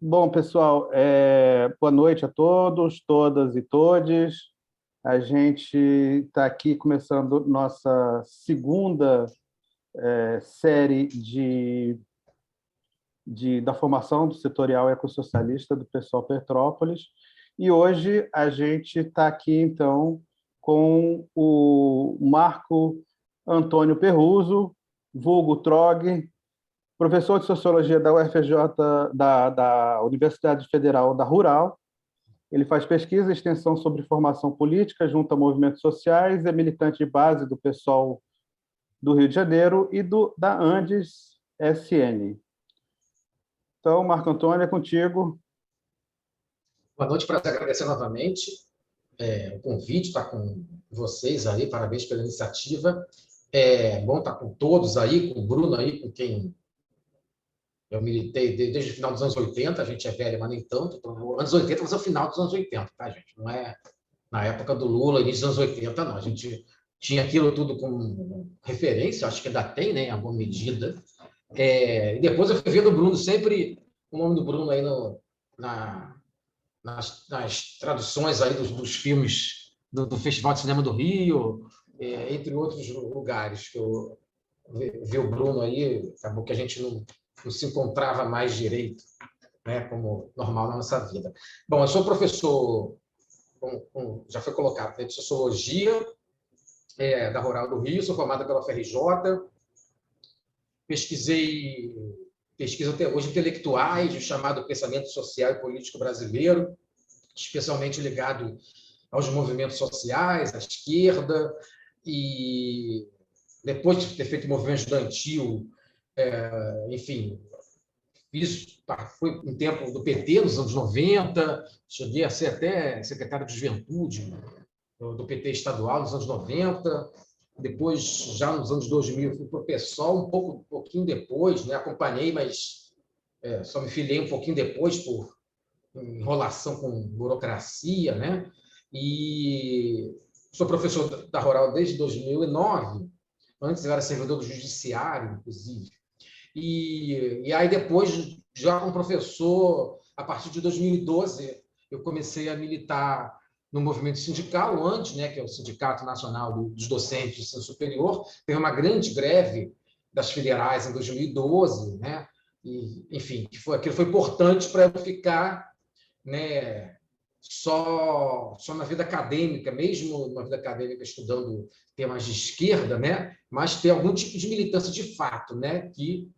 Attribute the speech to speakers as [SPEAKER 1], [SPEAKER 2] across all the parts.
[SPEAKER 1] Bom, pessoal, boa noite a todos, todas e todes. A gente está aqui começando nossa segunda série da formação do setorial ecossocialista do PSOL Petrópolis. E hoje a gente está aqui, então, com o Marco Antônio Perruso, vulgo Trog, professor de Sociologia da UFRJ, da Universidade Federal da Rural. Ele faz pesquisa e extensão sobre formação política junto a movimentos sociais, é militante de base do PSOL do Rio de Janeiro e da Andes SN. Então, Marco Antônio, é contigo.
[SPEAKER 2] Boa noite, para agradecer novamente o convite, estar com vocês aí, parabéns pela iniciativa. É bom estar com todos aí, com o Bruno aí, com quem eu militei desde o final dos anos 80, a gente é velho, mas nem tanto. Então, anos 80, mas é o final dos anos 80, tá, gente? Não é na época do Lula, início dos anos 80, não. A gente tinha aquilo tudo como referência, acho que ainda tem, né, em alguma medida. E depois eu fui vendo o Bruno, sempre o nome do Bruno aí nas traduções aí dos filmes do Festival de Cinema do Rio, entre outros lugares que eu vi o Bruno aí, acabou que a gente não se encontrava mais direito, né, como normal na nossa vida. Bom, eu sou professor, já foi colocado, de Sociologia da Rural do Rio, sou formado pela UFRJ, pesquiso até hoje intelectuais, o chamado pensamento social e político brasileiro, especialmente ligado aos movimentos sociais, à esquerda, e depois de ter feito o movimento estudantil, enfim, fui um tempo do PT nos anos 90, cheguei a ser até secretário de juventude do PT estadual nos anos 90, depois, já nos anos 2000, fui para o PSOL, um pouquinho depois, né? Acompanhei, mas só me filiei um pouquinho depois por enrolação com burocracia, né? E sou professor da Rural desde 2009, antes eu era servidor do judiciário, inclusive. E aí depois, já como professor, a partir de 2012, eu comecei a militar no movimento sindical, o ANDE, né, que é o Sindicato Nacional dos Docentes de Ensino Superior. Teve uma grande greve das federais em 2012, né? E, enfim, aquilo foi importante para eu ficar, né, só na vida acadêmica, mesmo na vida acadêmica estudando temas de esquerda, né, mas ter algum tipo de militância de fato, né, que,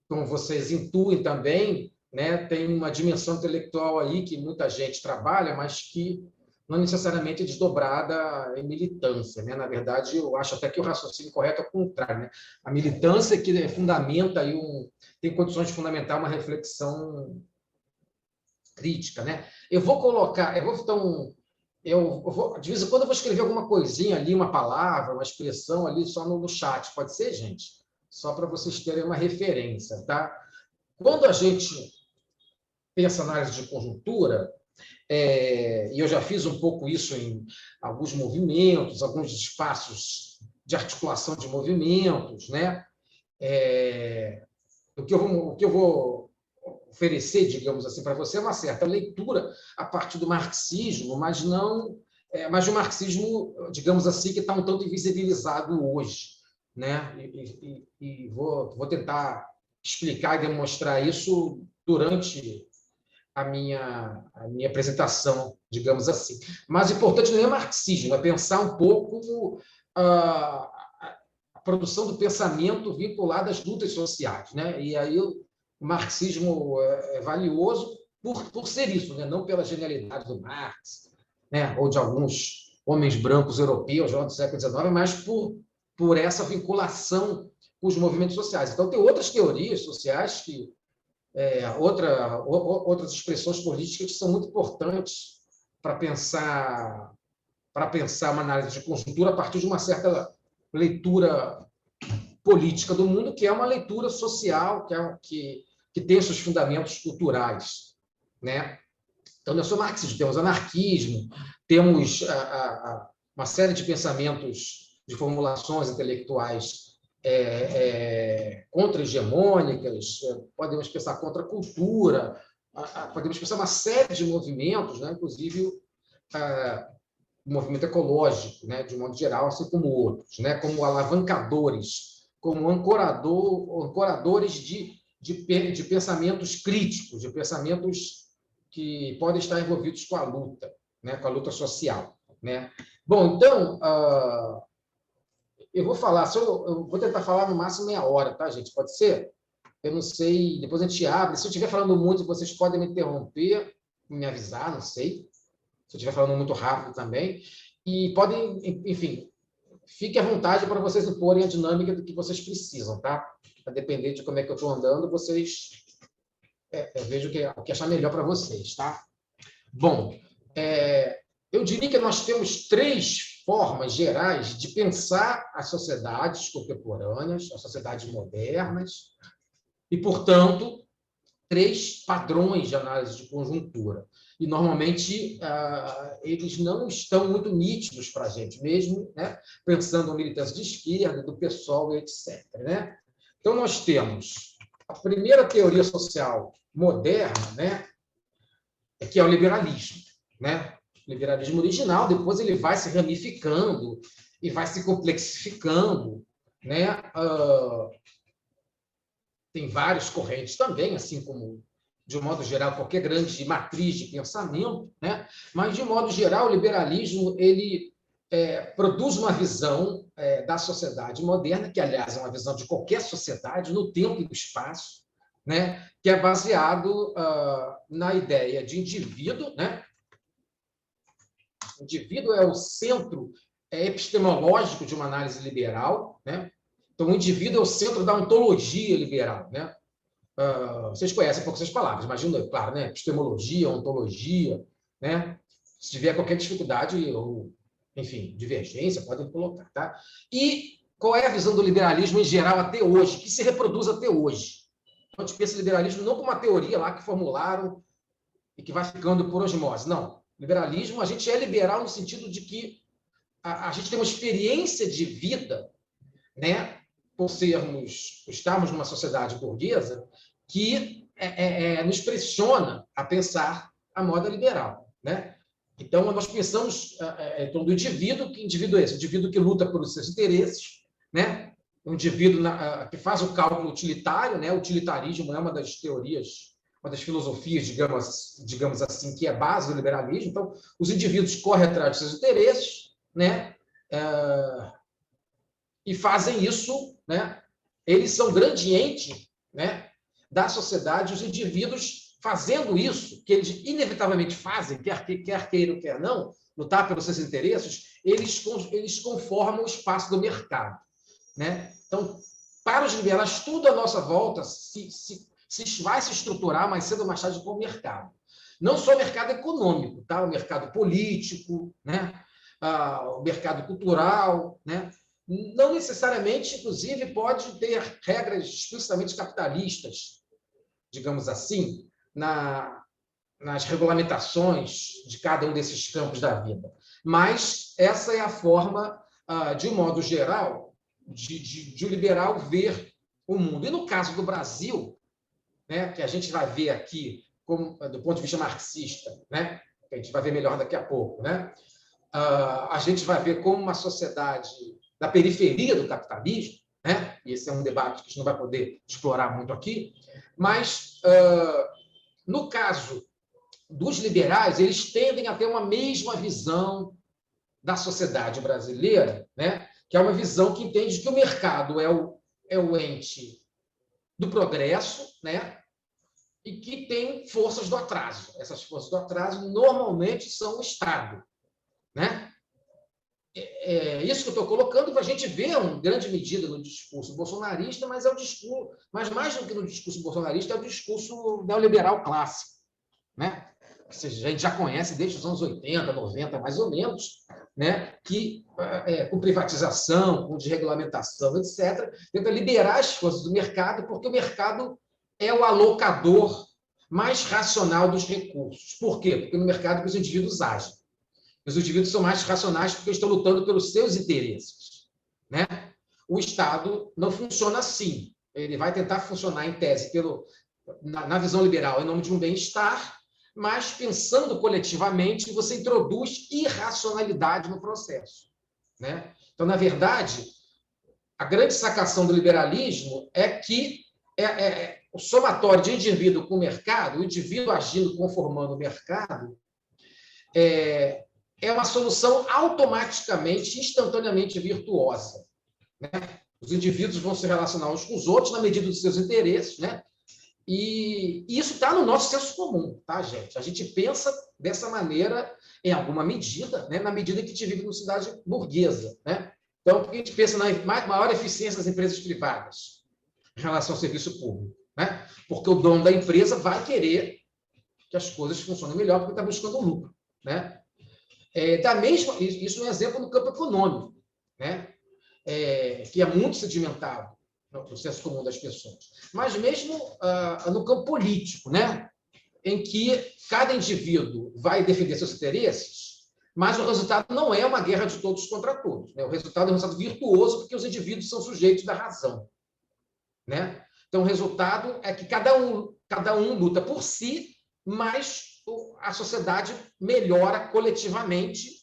[SPEAKER 2] como vocês intuem também, né, tem uma dimensão intelectual aí que muita gente trabalha, mas que não necessariamente é desdobrada em militância, né? Na verdade, eu acho até que o raciocínio correto é o contrário, né? A militância que fundamenta aí tem condições de fundamentar uma reflexão crítica, né? De vez em quando eu vou escrever alguma coisinha ali, uma palavra, uma expressão ali só no chat, pode ser, gente? Só para vocês terem uma referência, tá? Quando a gente pensa na análise de conjuntura, e eu já fiz um pouco isso em alguns movimentos, alguns espaços de articulação de movimentos, né? O que eu vou oferecer, digamos assim, para você é uma certa leitura a partir do marxismo, mas de um marxismo, digamos assim, que está um tanto invisibilizado hoje, né? E vou tentar explicar e demonstrar isso durante a minha apresentação, digamos assim. Mas o importante não é marxismo, é pensar um pouco a produção do pensamento vinculado às lutas sociais, né? E aí o marxismo é valioso por ser isso, né? Não pela genialidade do Marx, né? Ou de alguns homens brancos europeus lá do século XIX, mas por essa vinculação com os movimentos sociais. Então, tem outras teorias sociais outras expressões políticas que são muito importantes para pensar uma análise de conjuntura a partir de uma certa leitura política do mundo, que é uma leitura social, que tem seus fundamentos culturais, né? Então, nós somos marxistas, temos anarquismo, temos uma série de pensamentos, de formulações intelectuais contra-hegemônicas, podemos pensar contra a cultura, podemos pensar uma série de movimentos, né? Inclusive o movimento ecológico, né? De um modo geral, assim como outros, né? Como alavancadores, como ancoradores de pensamentos críticos, de pensamentos que podem estar envolvidos com a luta, né? Com a luta social, né? Bom, então, eu vou falar, eu vou tentar falar no máximo meia hora, tá, gente? Pode ser? Eu não sei, depois a gente abre. Se eu estiver falando muito, vocês podem me interromper, me avisar, não sei. Se eu estiver falando muito rápido também. E podem, enfim, fique à vontade para vocês imporem a dinâmica do que vocês precisam, tá? A depender de como é que eu estou andando, vocês vejam o que achar melhor para vocês, tá? Bom, eu diria que nós temos 3 formas gerais de pensar as sociedades contemporâneas, as sociedades modernas, e, portanto, 3 padrões de análise de conjuntura. E, normalmente, eles não estão muito nítidos para a gente, mesmo, né? Pensando no militância de esquerda, do PSOL, etc. Né? Então, nós temos a primeira teoria social moderna, né? Que é o liberalismo. Né? O liberalismo original, depois ele vai se ramificando e vai se complexificando, né? Tem várias correntes também, assim como, de um modo geral, qualquer grande matriz de pensamento, né? Mas, de modo geral, o liberalismo ele produz uma visão da sociedade moderna, que, aliás, é uma visão de qualquer sociedade, no tempo e no espaço, né? Que é baseado na ideia de indivíduo, né? O indivíduo é o centro epistemológico de uma análise liberal, né? Então, o indivíduo é o centro da ontologia liberal, né? Vocês conhecem um pouco essas palavras, imagina, claro, né? Epistemologia, ontologia, né? Se tiver qualquer dificuldade ou, enfim, divergência, podem colocar, tá? E qual é a visão do liberalismo em geral até hoje, que se reproduz até hoje? Então, a gente pensa em liberalismo não como uma teoria lá que formularam e que vai ficando por osmose, não. Liberalismo, a gente é liberal no sentido de que a gente tem uma experiência de vida, né? Por estarmos numa sociedade burguesa que nos pressiona a pensar a moda liberal, né? Então, nós pensamos do indivíduo, que indivíduo é esse? O indivíduo que luta pelos seus interesses, né? O indivíduo que faz o cálculo utilitário, né? O utilitarismo é uma das teorias, uma das filosofias, digamos assim, que é a base do liberalismo. Então, os indivíduos correm atrás dos seus interesses, né? E fazem isso, né? Eles são gradiente, né, da sociedade, os indivíduos fazendo isso, que eles inevitavelmente fazem, quer queiram, quer não, lutar pelos seus interesses, eles conformam o espaço do mercado. Né? Então, para os liberais, tudo à nossa volta vai se estruturar mais cedo ou mais tarde com o mercado. Não só o mercado econômico, tá? O mercado político, né? O mercado cultural, né? Não necessariamente, inclusive, pode ter regras explicitamente capitalistas, digamos assim, nas regulamentações de cada um desses campos da vida. Mas essa é a forma, de um modo geral, de o liberal ver o mundo. E no caso do Brasil, né, que a gente vai ver aqui do ponto de vista marxista, né, que a gente vai ver melhor daqui a pouco, né, a gente vai ver como uma sociedade da periferia do capitalismo, né? E esse é um debate que a gente não vai poder explorar muito aqui, mas, no caso dos liberais, eles tendem a ter uma mesma visão da sociedade brasileira, né? Que é uma visão que entende que o mercado é o ente do progresso, né? E que tem forças do atraso. Essas forças do atraso normalmente são o Estado, né? Isso que eu estou colocando para a gente ver, em grande medida, no discurso bolsonarista, mas mas mais do que no discurso bolsonarista, é o discurso neoliberal clássico, né? Que a gente já conhece desde os anos 80, 90, mais ou menos, né? Que, com privatização, com desregulamentação, etc., tenta liberar as forças do mercado, porque o mercado é o alocador mais racional dos recursos. Por quê? Porque no mercado que os indivíduos agem. Os indivíduos são mais racionais porque estão lutando pelos seus interesses, né? O Estado não funciona assim. Ele vai tentar funcionar, em tese, na visão liberal, em nome de um bem-estar, mas pensando coletivamente, você introduz irracionalidade no processo, né? Então, na verdade, a grande sacação do liberalismo é que o somatório de indivíduo com o mercado, o indivíduo agindo, conformando o mercado, é uma solução automaticamente, instantaneamente virtuosa, né? Os indivíduos vão se relacionar uns com os outros na medida dos seus interesses, né? E isso está no nosso senso comum, tá, gente? A gente pensa dessa maneira, em alguma medida, né? Na medida que a gente vive numa sociedade burguesa, né? Então, por que a gente pensa na maior eficiência das empresas privadas em relação ao serviço público, né? Porque o dono da empresa vai querer que as coisas funcionem melhor porque está buscando lucro, né? Isso é um exemplo no campo econômico, né? Que é muito sedimentado no processo comum das pessoas. Mas mesmo no campo político, né? Em que cada indivíduo vai defender seus interesses, mas o resultado não é uma guerra de todos contra todos, né? O resultado é um resultado virtuoso, porque os indivíduos são sujeitos da razão, né? Então, o resultado é que cada um luta por si, mas a sociedade melhora coletivamente,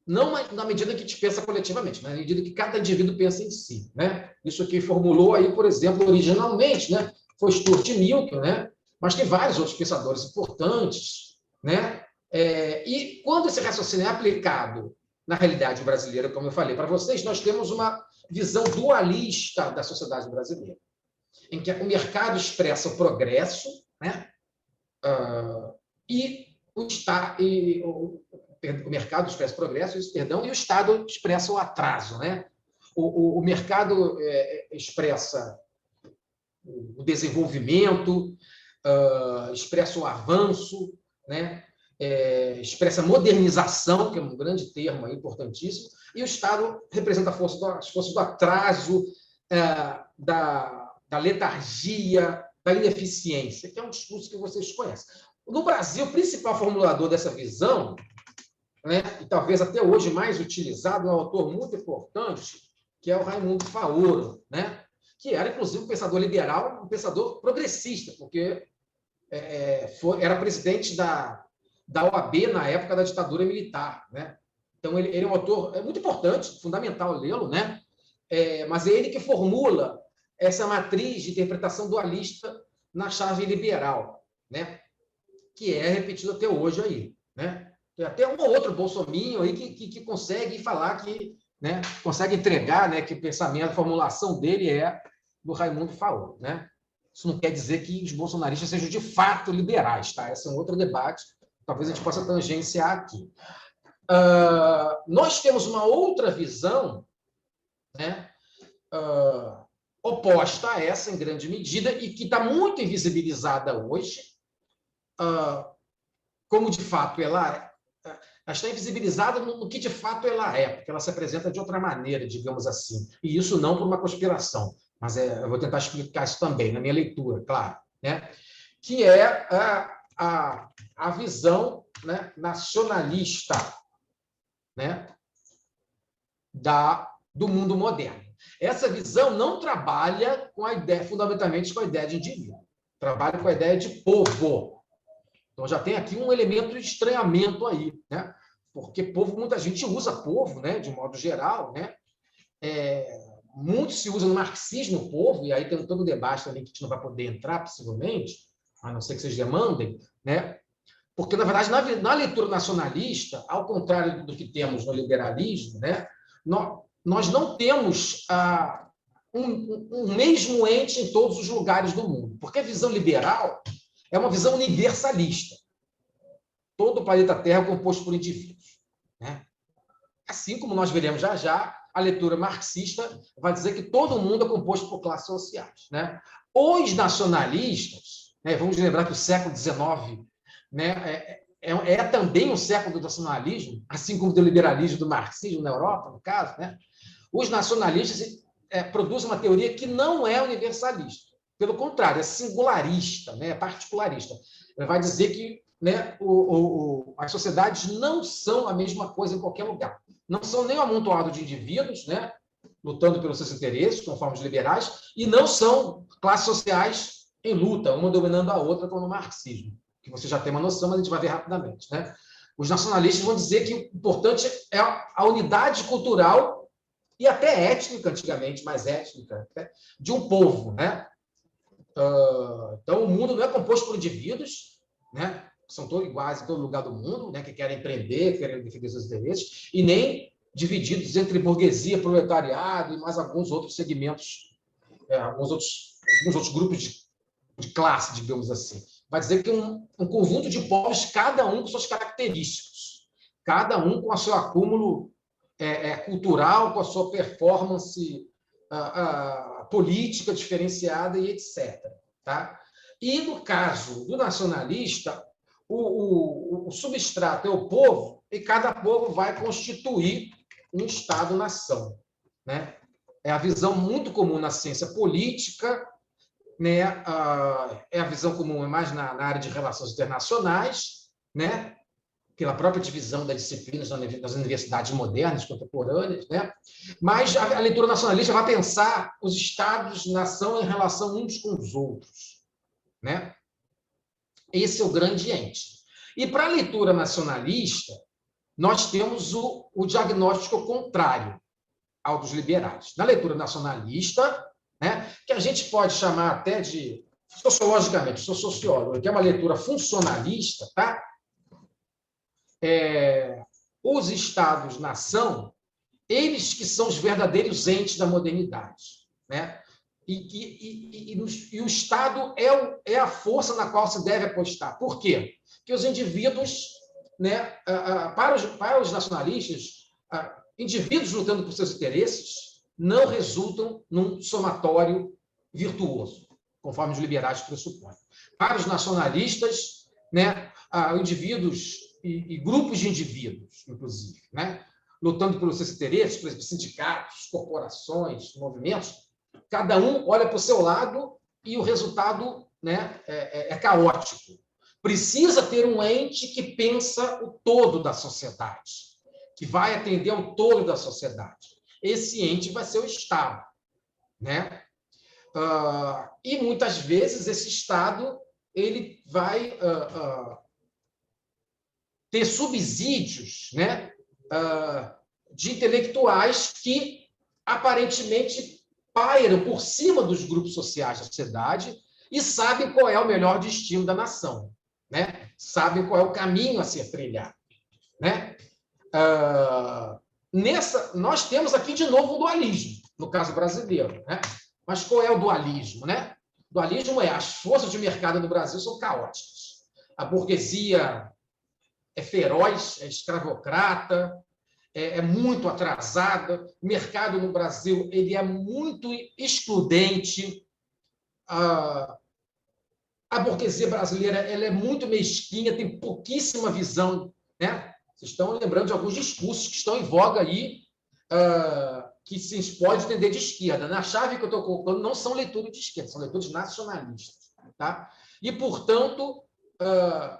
[SPEAKER 2] não na medida que a gente pensa coletivamente, mas na medida que cada indivíduo pensa em si, né? Isso que formulou aí, por exemplo, originalmente, né? Foi Stuart Milton, né? Mas tem vários outros pensadores importantes, né? E quando esse raciocínio é aplicado na realidade brasileira, como eu falei para vocês, nós temos uma visão dualista da sociedade brasileira, em que o mercado expressa o progresso, né? E o mercado expressa o progresso, e o Estado expressa o atraso, né? O mercado expressa o desenvolvimento, expressa o avanço, né? Expressa a modernização, que é um grande termo aí, importantíssimo, e o Estado representa as forças do atraso, da letargia, da ineficiência, que é um discurso que vocês conhecem. No Brasil, o principal formulador dessa visão, né, e talvez até hoje mais utilizado, é um autor muito importante, que é o Raimundo Faoro, né, que era, inclusive, um pensador liberal, um pensador progressista, porque era presidente da OAB na época da ditadura militar, né? Então, ele é um autor muito importante, fundamental lê-lo, né? Mas é ele que formula essa matriz de interpretação dualista na chave liberal, né? Que é repetido até hoje aí, né? Tem até um ou outro bolsominho aí que consegue falar que, né, consegue entregar, né, que o pensamento, a formulação dele é do Raimundo Faoro, né? Isso não quer dizer que os bolsonaristas sejam de fato liberais, tá? Esse é um outro debate, talvez a gente possa tangenciar aqui. Nós temos uma outra visão, né, oposta a essa, em grande medida, e que está muito invisibilizada hoje, como de fato ela está invisibilizada no que de fato ela é, porque ela se apresenta de outra maneira, digamos assim. E isso não por uma conspiração, mas eu vou tentar explicar isso também, na minha leitura, claro, né? Que é a visão, né, nacionalista, né, do mundo moderno. Essa visão não trabalha com a ideia, fundamentalmente com a ideia de indivíduo, trabalha com a ideia de povo. Então, já tem aqui um elemento de estranhamento aí, né? Porque povo, muita gente usa povo, né, de modo geral, né? Muito se usa no marxismo povo, e aí tem todo um debate também que a gente não vai poder entrar, possivelmente, a não ser que vocês demandem, né? Porque, na verdade, na leitura nacionalista, ao contrário do que temos no liberalismo, né, nós não temos um mesmo ente em todos os lugares do mundo, porque a visão liberal é uma visão universalista. Todo o planeta Terra é composto por indivíduos, né? Assim como nós veremos já, a leitura marxista vai dizer que todo mundo é composto por classes sociais, né? Os nacionalistas, né, vamos lembrar que o século XIX, né, é também um século do nacionalismo, assim como do liberalismo e do marxismo na Europa, no caso, né? Os nacionalistas produzem uma teoria que não é universalista. Pelo contrário, é singularista, né? É particularista. Ele vai dizer que, né, as sociedades não são a mesma coisa em qualquer lugar. Não são nem um amontoado de indivíduos, né, lutando pelos seus interesses, conforme os liberais, e não são classes sociais em luta, uma dominando a outra, como no marxismo, que você já tem uma noção, mas a gente vai ver rapidamente, né? Os nacionalistas vão dizer que o importante é a unidade cultural e até étnica, antigamente, mais étnica, né? De um povo, né? Então, o mundo não é composto por indivíduos, né? Que são todos iguais em todo lugar do mundo, né? Que querem empreender, que querem defender seus interesses, e nem divididos entre burguesia, proletariado e mais alguns outros segmentos, alguns outros grupos de classe, digamos assim. Vai dizer que um conjunto de povos, cada um com suas características, cada um com o seu acúmulo cultural, com a sua performance política diferenciada e etc. Tá? E, no caso do nacionalista, o substrato é o povo, e cada povo vai constituir um Estado-nação. Né? É a visão muito comum na ciência política, né? É a visão comum mais na área de relações internacionais, né? Pela própria divisão das disciplinas das universidades modernas, contemporâneas, né? Mas a leitura nacionalista vai pensar os Estados-nação em relação uns com os outros, né? Esse é o gradiente. E para a leitura nacionalista, nós temos o diagnóstico contrário ao dos liberais. Na leitura nacionalista, né, que a gente pode chamar até de, sociologicamente, sou sociólogo, que é uma leitura funcionalista, tá? Os Estados-nação, eles que são os verdadeiros entes da modernidade, né? E o Estado é a força na qual se deve apostar. Por quê? Porque os indivíduos, né, para os nacionalistas, indivíduos lutando por seus interesses não resultam num somatório virtuoso, conforme os liberais pressupõem. Para os nacionalistas, né, indivíduos e grupos de indivíduos, inclusive, né, lutando pelos seus interesses, por exemplo, sindicatos, corporações, movimentos, cada um olha para o seu lado e o resultado, né, é caótico. Precisa ter um ente que pensa o todo da sociedade, que vai atender ao todo da sociedade. Esse ente vai ser o Estado, né? E muitas vezes esse Estado ele vai ter subsídios, né, de intelectuais que aparentemente pairam por cima dos grupos sociais da sociedade e sabem qual é o melhor destino da nação, né? Sabem qual é o caminho a ser trilhado, né? Nós temos aqui de novo um dualismo, no caso brasileiro, né? Mas qual é o dualismo, né? O dualismo é as forças de mercado no Brasil são caóticas. A burguesia é feroz, é escravocrata, é muito atrasada. O mercado no Brasil ele é muito excludente. A burguesia brasileira ela é muito mesquinha, tem pouquíssima visão, né? Vocês estão lembrando de alguns discursos que estão em voga aí, que se pode entender de esquerda. Na chave que eu estou colocando, não são leituras de esquerda, são leituras nacionalistas. Tá? E, portanto,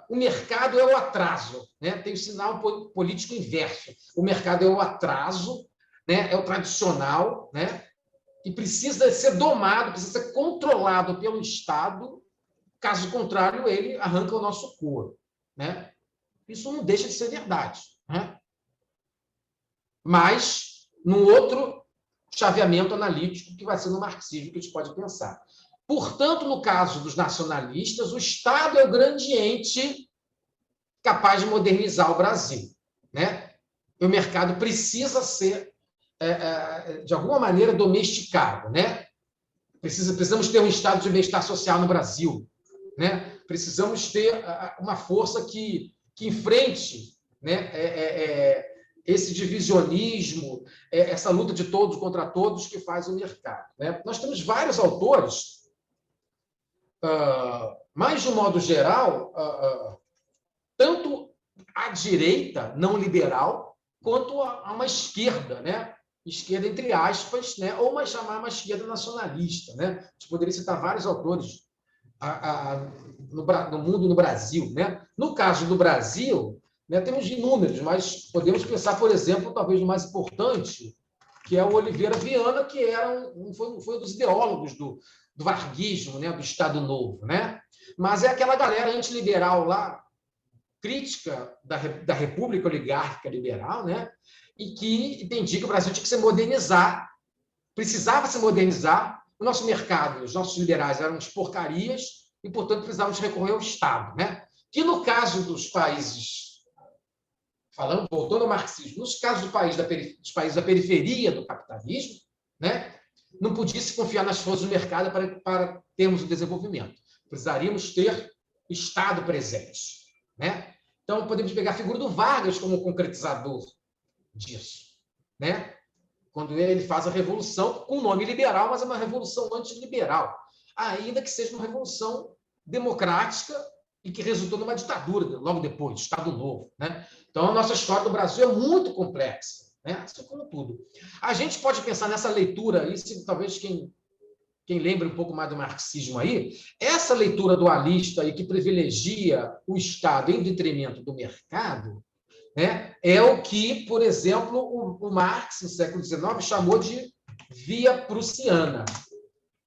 [SPEAKER 2] o mercado é o atraso, né? Tem o sinal político inverso. O mercado é o atraso, né? É o tradicional, né? E precisa ser domado, precisa ser controlado pelo Estado. Caso contrário, ele arranca o nosso couro, né? Isso não deixa de ser verdade, né? Mas, num outro chaveamento analítico, que vai ser no marxismo, que a gente pode pensar. Portanto, no caso dos nacionalistas, o Estado é o grande ente capaz de modernizar o Brasil, né? E o mercado precisa ser, de alguma maneira, domesticado, né? Precisamos ter um estado de bem-estar social no Brasil, né? Precisamos ter uma força que enfrente, né, esse divisionismo, essa luta de todos contra todos que faz o mercado, né? Nós temos vários autores, mas, de um modo geral, tanto à direita não liberal, quanto a uma esquerda, né? Esquerda entre aspas, né? Ou chamar uma esquerda nacionalista, né? A gente poderia citar vários autores no mundo, no Brasil, né? No caso do Brasil, né, temos inúmeros, mas podemos pensar, por exemplo, talvez o mais importante, que é o Oliveira Viana, que foi um dos ideólogos do varguismo, né, do Estado Novo, né? Mas é aquela galera antiliberal lá, crítica da República Oligárquica Liberal, né? E que entendia que o Brasil tinha que se modernizar, precisava se modernizar. O nosso mercado, os nossos liberais eram umas porcarias e, portanto, precisávamos recorrer ao Estado, né? Que no caso dos países, voltando ao marxismo, nos casos dos países da periferia do capitalismo, né? Não podia se confiar nas forças do mercado para termos o desenvolvimento. Precisaríamos ter Estado presente, né? Então, podemos pegar a figura do Vargas como concretizador disso, né? Quando ele faz a revolução com nome liberal, mas é uma revolução antiliberal, ainda que seja uma revolução democrática e que resultou numa ditadura logo depois, Estado Novo, né? Então, a nossa história do Brasil é muito complexa, né? Assim como tudo. A gente pode pensar nessa leitura aí, se talvez quem lembra um pouco mais do marxismo aí, essa leitura dualista aí que privilegia o Estado em detrimento do mercado, né, é o que, por exemplo, o Marx, no século XIX, chamou de via prussiana.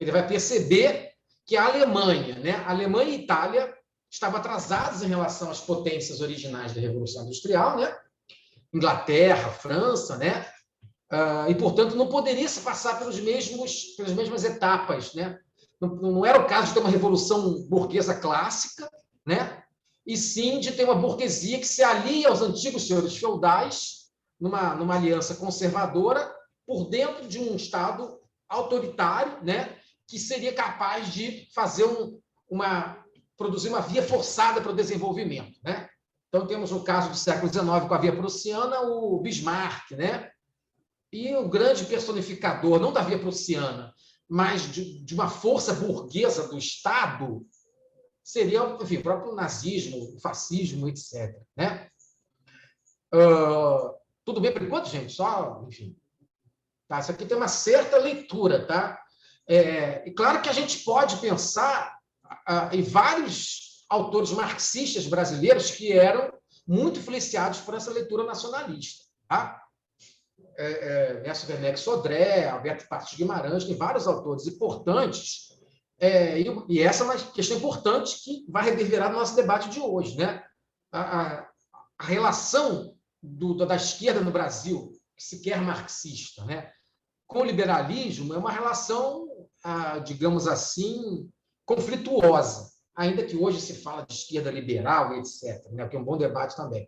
[SPEAKER 2] Ele vai perceber que a Alemanha, né, a Alemanha e a Itália estavam atrasadas em relação às potências originais da Revolução Industrial, né? Inglaterra, França, né? E, portanto, não poderia se passar pelas mesmas etapas, né? Não era o caso de ter uma revolução burguesa clássica, né? E sim de ter uma burguesia que se alia aos antigos senhores feudais numa aliança conservadora por dentro de um Estado autoritário, né? Que seria capaz de fazer produzir uma via forçada para o desenvolvimento, né? Então, temos no caso do século XIX, com a via prussiana, o Bismarck, né? E o grande personificador, não da via prussiana, mas de uma força burguesa do Estado, seria, enfim, o próprio nazismo, o fascismo, etc. Né? Tudo bem por enquanto, gente? Só, enfim. Tá? Isso aqui tem uma certa leitura, tá? E claro que a gente pode pensar em vários autores marxistas brasileiros que eram muito influenciados por essa leitura nacionalista, tá? Nelson Werneck Sodré, Alberto Passos Guimarães, tem vários autores importantes, e essa é uma questão importante que vai reverberar no nosso debate de hoje, né? A relação da esquerda no Brasil, que se quer marxista, né, com o liberalismo é uma relação, digamos assim, conflituosa, ainda que hoje se fala de esquerda liberal, etc., né, que é um bom debate também.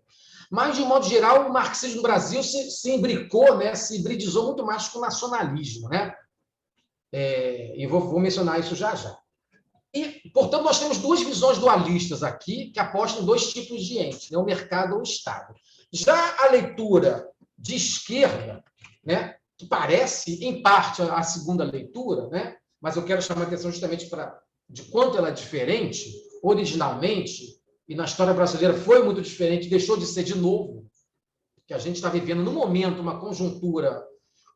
[SPEAKER 2] Mas, de um modo geral, o marxismo no Brasil se imbricou, né, se hibridizou muito mais com o nacionalismo, né? E vou mencionar isso já já. E, portanto, nós temos duas visões dualistas aqui que apostam em dois tipos de entes, né, o mercado ou o Estado. Já a leitura de esquerda, né, que parece, em parte, a segunda leitura, né, mas eu quero chamar a atenção justamente de quanto ela é diferente, originalmente, e na história brasileira foi muito diferente, deixou de ser de novo, que a gente está vivendo, no momento, uma conjuntura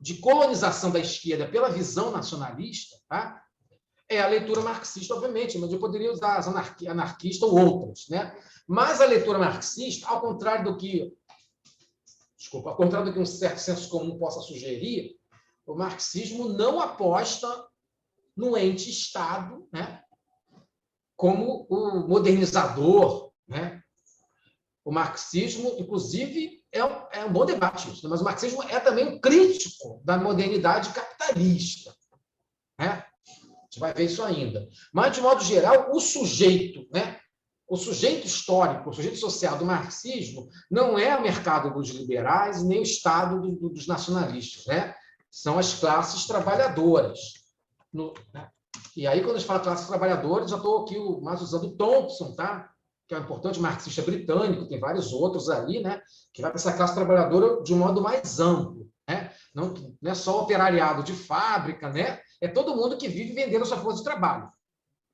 [SPEAKER 2] de colonização da esquerda pela visão nacionalista, tá? É a leitura marxista, obviamente, mas eu poderia usar as anarquista ou outras, né? Mas a leitura marxista, ao contrário do que um certo senso comum possa sugerir, o marxismo não aposta no ente Estado, né, como o modernizador, né? O marxismo, inclusive, é um bom debate isso, mas o marxismo é também um crítico da modernidade capitalista, né? A gente vai ver isso ainda. Mas, de modo geral, o sujeito, né, o sujeito histórico, o sujeito social do marxismo não é o mercado dos liberais nem o Estado dos nacionalistas, né? São as classes trabalhadoras. Né? E aí, quando a gente fala classes trabalhadoras, já estou aqui mais usando Thompson, tá? Que é um importante marxista britânico, tem vários outros aí, né? Que vai para essa classe trabalhadora de um modo mais amplo, né? Não é só o operariado de fábrica, né? É todo mundo que vive vendendo a sua força de trabalho,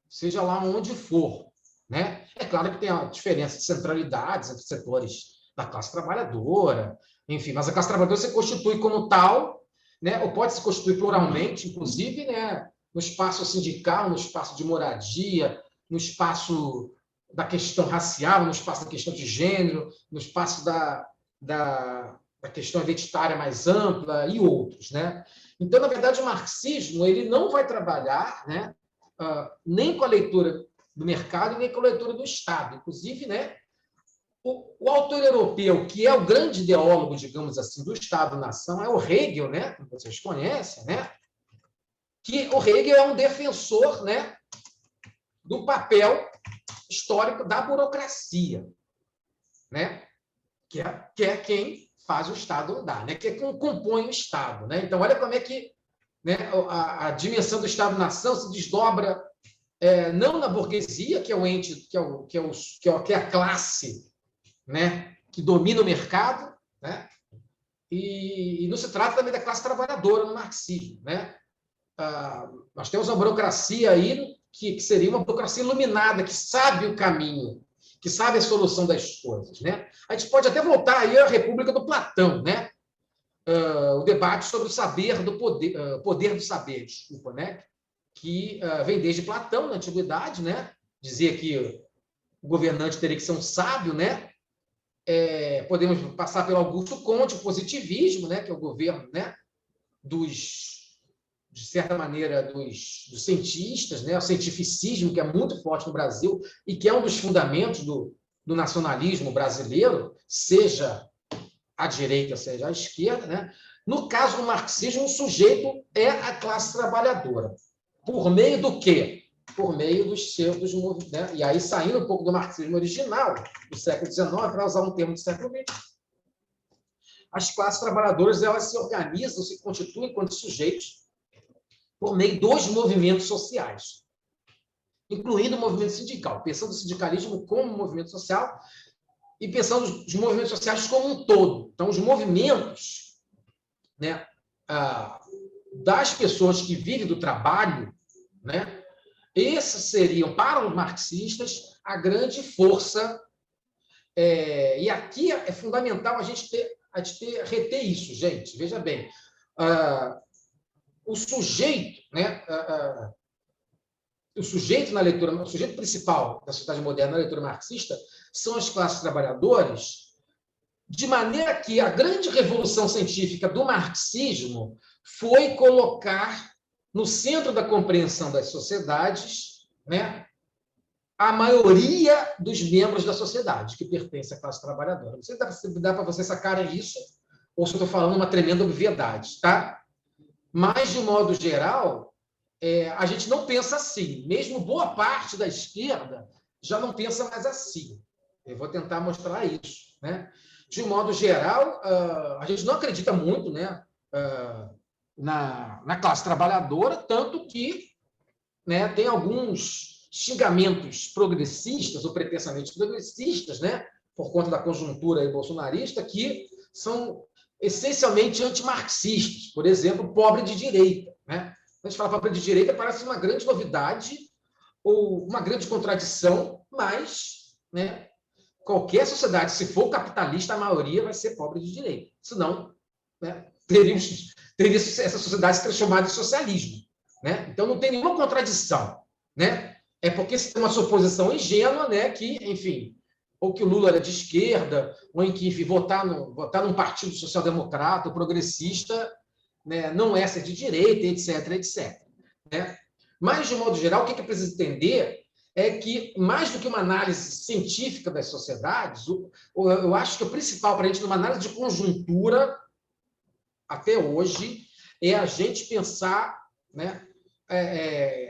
[SPEAKER 2] seja lá onde for, né? É claro que tem a diferença de centralidades entre setores da classe trabalhadora, enfim, mas a classe trabalhadora se constitui como tal, né? Ou pode se constituir pluralmente, inclusive, né? No espaço sindical, no espaço de moradia, no espaço da questão racial, no espaço da questão de gênero, no espaço da a questão identitária mais ampla e outros, né? Então, na verdade, o marxismo ele não vai trabalhar, né, nem com a leitura do mercado, nem com a leitura do Estado. Inclusive, né, o autor europeu, que é o grande ideólogo, digamos assim, do Estado-nação, é o Hegel, né, que vocês conhecem, né, que o Hegel é um defensor, né, do papel histórico da burocracia, né, que é quem faz o Estado andar, né, que é quem compõe o Estado. Né? Então, olha como é que, né, a dimensão do Estado-nação se desdobra não na burguesia, que é o ente, que é a classe, né, que domina o mercado, né, e não se trata também da classe trabalhadora no marxismo. Né? Nós temos uma burocracia aí que seria uma burocracia iluminada, que sabe o caminho, que sabe a solução das coisas. Né? A gente pode até voltar aí à República do Platão, né? O debate sobre o saber do poder, poder do saber, desculpa, né? Que vem desde Platão, na Antiguidade, né? Dizia que o governante teria que ser um sábio, né? Podemos passar pelo Augusto Comte, o positivismo, né? Que é o governo, né? De certa maneira, dos cientistas, né? O cientificismo, que é muito forte no Brasil e que é um dos fundamentos do nacionalismo brasileiro, seja à direita, seja à esquerda. Né? No caso do marxismo, o sujeito é a classe trabalhadora. Por meio do quê? Por meio dos movimentos. Né? E aí, saindo um pouco do marxismo original, do século XIX, para usar um termo do século XX, as classes trabalhadoras elas se organizam, se constituem enquanto sujeitos por meio dos movimentos sociais, incluindo o movimento sindical, pensando o sindicalismo como movimento social e pensando os movimentos sociais como um todo. Então, os movimentos, né, das pessoas que vivem do trabalho, né, esses seriam, para os marxistas, a grande força. E aqui é fundamental a gente reter isso, gente. Veja bem, o sujeito, né, o sujeito na leitura, o sujeito principal da sociedade moderna na leitura marxista são as classes trabalhadoras, de maneira que a grande revolução científica do marxismo foi colocar no centro da compreensão das sociedades, né, a maioria dos membros da sociedade que pertence à classe trabalhadora. Não sei se dá para vocês sacarem isso, ou se eu estou falando uma tremenda obviedade, tá? Mas, de modo geral, a gente não pensa assim. Mesmo boa parte da esquerda já não pensa mais assim. Eu vou tentar mostrar isso. Né? De modo geral, a gente não acredita muito, né, na classe trabalhadora, tanto que, né, tem alguns xingamentos progressistas ou pretensamente progressistas, né, por conta da conjuntura bolsonarista, que são essencialmente antimarxistas. Por exemplo, pobre de direita. Né? Quando a gente fala pobre de direita, parece uma grande novidade ou uma grande contradição, mas, né, qualquer sociedade, se for capitalista, a maioria vai ser pobre de direita. Senão, né, teria essa sociedade se transformada em socialismo. Né? Então, não tem nenhuma contradição. Né? É porque se tem uma suposição ingênua, né, que, enfim, ou que o Lula era de esquerda, ou em que, enfim, votar num partido social-democrata ou progressista, né, não é ser de direita, etc., etc. Né? Mas, de modo geral, o que é preciso entender é que, mais do que uma análise científica das sociedades, eu acho que o principal para a gente, numa análise de conjuntura, até hoje, é a gente pensar, né,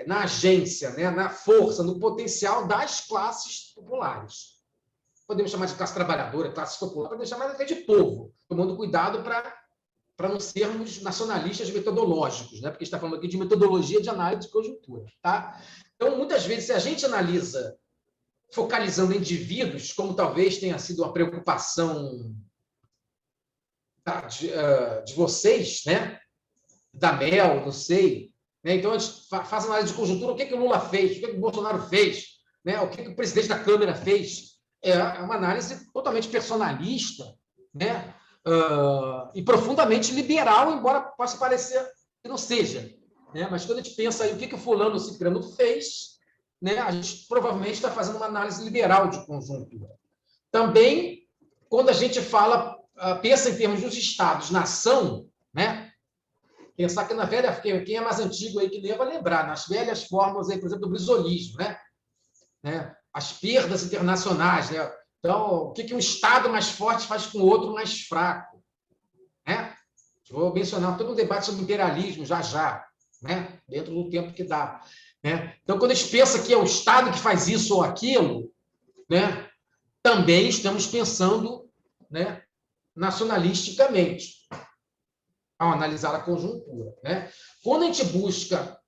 [SPEAKER 2] na agência, né, na força, no potencial das classes populares. Podemos chamar de classe trabalhadora, classe popular, podemos chamar até de povo, tomando cuidado para não sermos nacionalistas metodológicos, né? Porque a gente está falando aqui de metodologia de análise de conjuntura. Tá? Então, muitas vezes, se a gente analisa focalizando indivíduos, como talvez tenha sido uma preocupação de vocês, né? Da Mel, não sei. Né? Então, a gente faz análise de conjuntura, o que o Lula fez, o que o Bolsonaro fez, né? O que o presidente da Câmara fez. É uma análise totalmente personalista, né? E profundamente liberal, embora possa parecer que não seja. Né? Mas quando a gente pensa aí o que o fulano ciclano fez, né, a gente provavelmente está fazendo uma análise liberal de conjuntura. Também, quando a gente fala pensa em termos dos estados-nação, né? Pensar que na velha, quem é mais antigo aí que lê vai lembrar, nas velhas formas, aí, por exemplo, do brizolismo, né? As perdas internacionais, né? Então, o que um Estado mais forte faz com o outro mais fraco, né? Vou mencionar todo um debate sobre imperialismo já, né? Dentro do tempo que dá, né? Então, quando a gente pensa que é o Estado que faz isso ou aquilo, né? Também estamos pensando, né? Nacionalisticamente, ao analisar a conjuntura, né? Quando a gente busca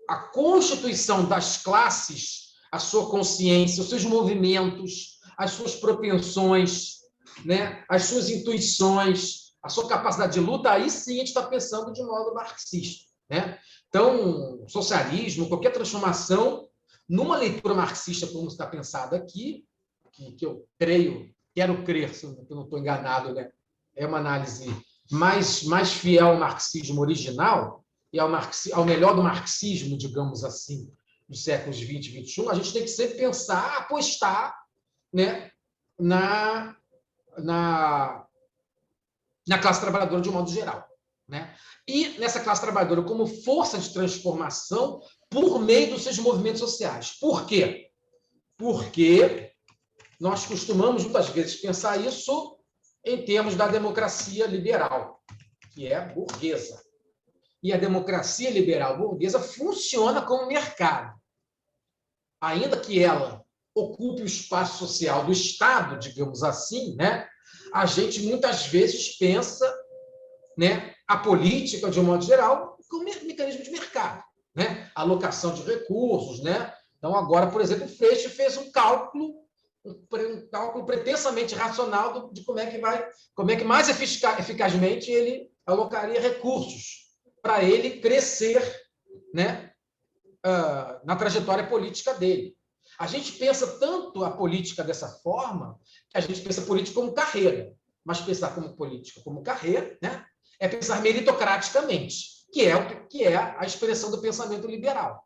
[SPEAKER 2] a constituição das classes, a sua consciência, os seus movimentos, as suas propensões, né? As suas intuições, a sua capacidade de luta, aí sim a gente está pensando de modo marxista, né? Então, socialismo, qualquer transformação, numa leitura marxista, como está pensado aqui, que eu quero crer, se eu não estou enganado, né? É uma análise mais fiel ao marxismo original e ao melhor do marxismo, digamos assim, dos séculos 20 e 21, a gente tem que sempre pensar, apostar, né, na classe trabalhadora de um modo geral, né? E nessa classe trabalhadora como força de transformação por meio dos seus movimentos sociais. Por quê? Porque nós costumamos, muitas vezes, pensar isso em termos da democracia liberal, que é burguesa. E a democracia liberal burguesa funciona como mercado. Ainda que ela ocupe o espaço social do Estado, digamos assim, né? A gente muitas vezes pensa, né, a política, de um modo geral, como mecanismo de mercado, né? Alocação de recursos, né? Então, agora, por exemplo, o Freixo fez um cálculo pretensamente racional de como é que mais eficazmente ele alocaria recursos para ele crescer, né, na trajetória política dele. A gente pensa tanto a política dessa forma que a gente pensa a política como carreira, mas pensar como política como carreira, né, é pensar meritocraticamente, que é a expressão do pensamento liberal,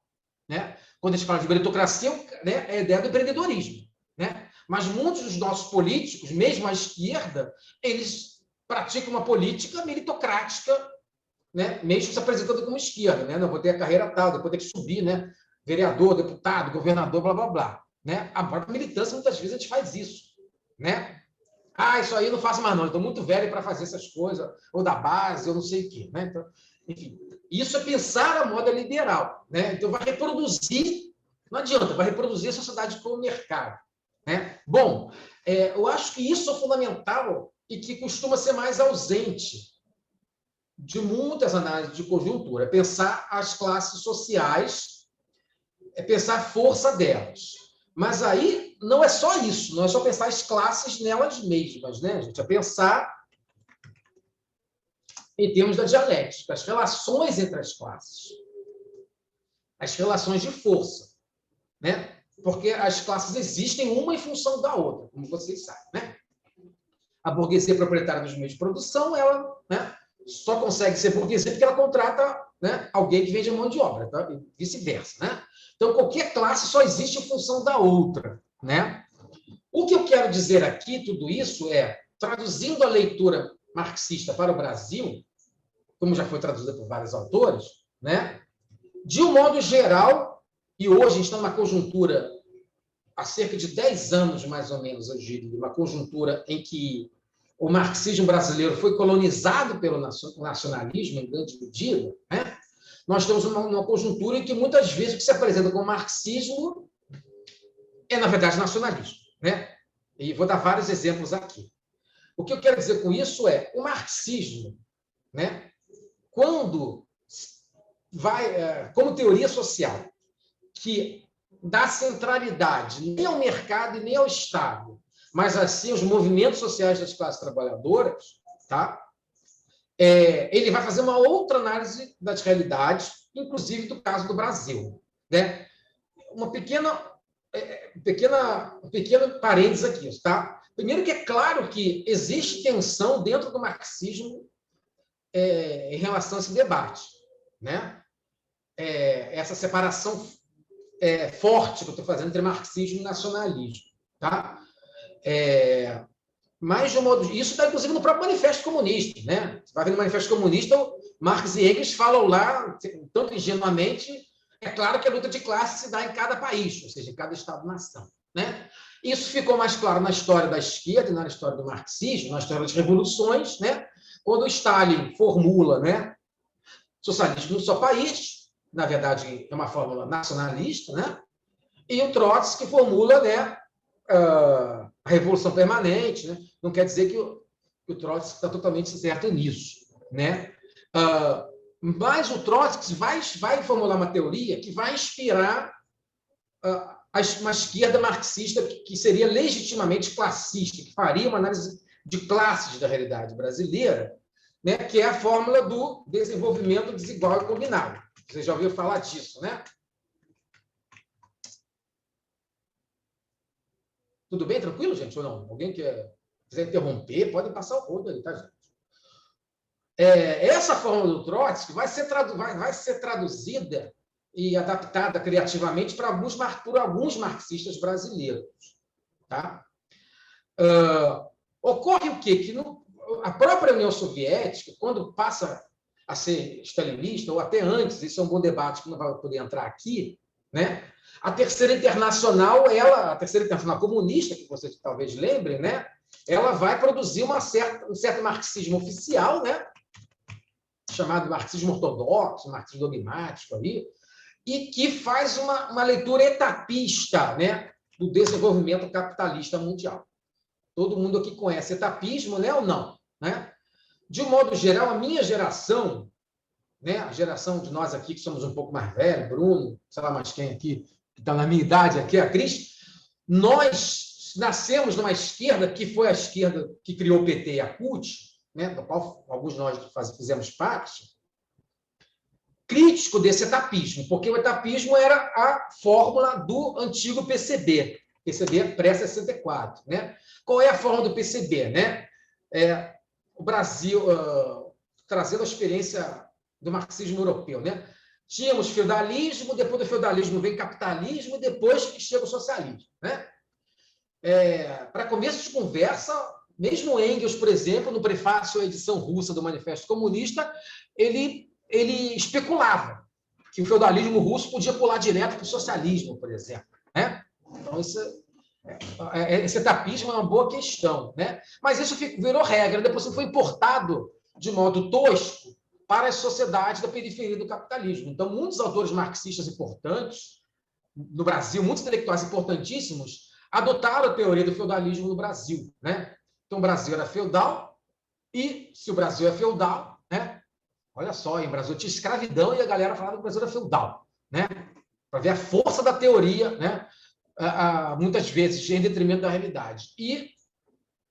[SPEAKER 2] né? Quando a gente fala de meritocracia, né, é a ideia do empreendedorismo, né? Mas muitos dos nossos políticos, mesmo à esquerda, eles praticam uma política meritocrática, né? Mesmo se apresentando como esquerda, né? Não vou ter a carreira tal, depois ter que subir, né? Vereador, deputado, governador, blá, blá, blá. Né? A própria militância, muitas vezes, a gente faz isso, né? Ah, isso aí eu não faço mais não, estou muito velho para fazer essas coisas, ou da base, ou não sei o quê, né? Então, enfim, isso é pensar a moda liberal, né? Então, vai reproduzir, não adianta, vai reproduzir a sociedade como mercado, né? Bom, eu acho que isso é fundamental e que costuma ser mais ausente de muitas análises de conjuntura, é pensar as classes sociais, é pensar a força delas. Mas aí não é só isso, não é só pensar as classes nelas mesmas, né, gente? É pensar em termos da dialética, as relações entre as classes, as relações de força, né? Porque as classes existem uma em função da outra, como vocês sabem, né? A burguesia proprietária dos meios de produção, ela, né, só consegue ser burguesia porque ela contrata, né, alguém que vende mão de obra, tá? E vice-versa, né? Então, qualquer classe só existe em função da outra, né? O que eu quero dizer aqui, tudo isso, traduzindo a leitura marxista para o Brasil, como já foi traduzida por vários autores, né? De um modo geral, e hoje a gente está numa conjuntura, há cerca de 10 anos, mais ou menos, eu diria, uma conjuntura em que o marxismo brasileiro foi colonizado pelo nacionalismo, em grande medida, né? Nós temos uma conjuntura em que muitas vezes o que se apresenta como marxismo é, na verdade, nacionalismo, né? E vou dar vários exemplos aqui. O que eu quero dizer com isso é o marxismo, né? Quando vai, como teoria social, que dá centralidade nem ao mercado e nem ao Estado, mas assim os movimentos sociais das classes trabalhadoras, tá? Ele vai fazer uma outra análise das realidades, inclusive do caso do Brasil, né? Uma pequeno parênteses aqui, tá? Primeiro que é claro que existe tensão dentro do marxismo em relação a esse debate, né? Essa separação forte que eu estou fazendo entre marxismo e nacionalismo, tá? mais de um modo... Isso está, inclusive, no próprio Manifesto Comunista, né? Você vai ver no Manifesto Comunista, Marx e Engels falam lá, tanto ingenuamente, é claro que a luta de classe se dá em cada país, ou seja, em cada Estado-nação, né? Isso ficou mais claro na história da esquerda, na história do marxismo, na história das revoluções, né? Quando o Stalin formula, né, socialismo no seu país, na verdade, é uma fórmula nacionalista, né? E o Trotsky formula, né, a revolução permanente, né? Não quer dizer que o Trotsky está totalmente certo nisso, né? Mas o Trotsky vai formular uma teoria que vai inspirar uma esquerda marxista que seria legitimamente classista, que faria uma análise de classes da realidade brasileira, né? Que é a fórmula do desenvolvimento desigual e combinado. Você já ouviu falar disso, né? Tudo bem? Tranquilo, gente? Ou não? Alguém quiser interromper, pode passar o rodo aí, tá, gente? Essa fórmula do Trotsky vai ser traduzida e adaptada criativamente por alguns marxistas brasileiros. Tá? Ocorre o quê? Que a própria União Soviética, quando passa a ser stalinista, ou até antes, isso é um bom debate que não vai poder entrar aqui, né? A Terceira Internacional, a Terceira Internacional Comunista, que vocês talvez lembrem, né? Ela vai produzir um certo marxismo oficial, né? Chamado marxismo ortodoxo, marxismo dogmático, aí, e que faz uma leitura etapista, né? Do desenvolvimento capitalista mundial. Todo mundo aqui conhece etapismo, né, ou não? Né? De um modo geral, a minha geração, né, a geração de nós aqui que somos um pouco mais velhos, Bruno, sei lá mais quem aqui, que está na minha idade aqui, a Cris, nós nascemos numa esquerda que foi a esquerda que criou o PT e a CUT, né, do qual alguns de nós fizemos parte, crítico desse etapismo, porque o etapismo era a fórmula do antigo PCB pré-64. Né? Qual é a fórmula do PCB? Né? O Brasil, trazendo a experiência do marxismo europeu. Né? Tínhamos feudalismo, depois do feudalismo vem capitalismo, e depois chega o socialismo. Né? Para começo de conversa, mesmo Engels, por exemplo, no prefácio à edição russa do Manifesto Comunista, ele especulava que o feudalismo russo podia pular direto para o socialismo, por exemplo. Né? Então, esse etapismo é uma boa questão. Né? Mas isso virou regra, depois foi importado de modo tosco para as sociedades da periferia do capitalismo. Então, muitos autores marxistas importantes no Brasil, muitos intelectuais importantíssimos, adotaram a teoria do feudalismo no Brasil. Né? Então, o Brasil era feudal, e se o Brasil é feudal, né? Olha só, em Brasil tinha escravidão e a galera falava que o Brasil era feudal. Né? Para ver a força da teoria, né? Muitas vezes em detrimento da realidade. E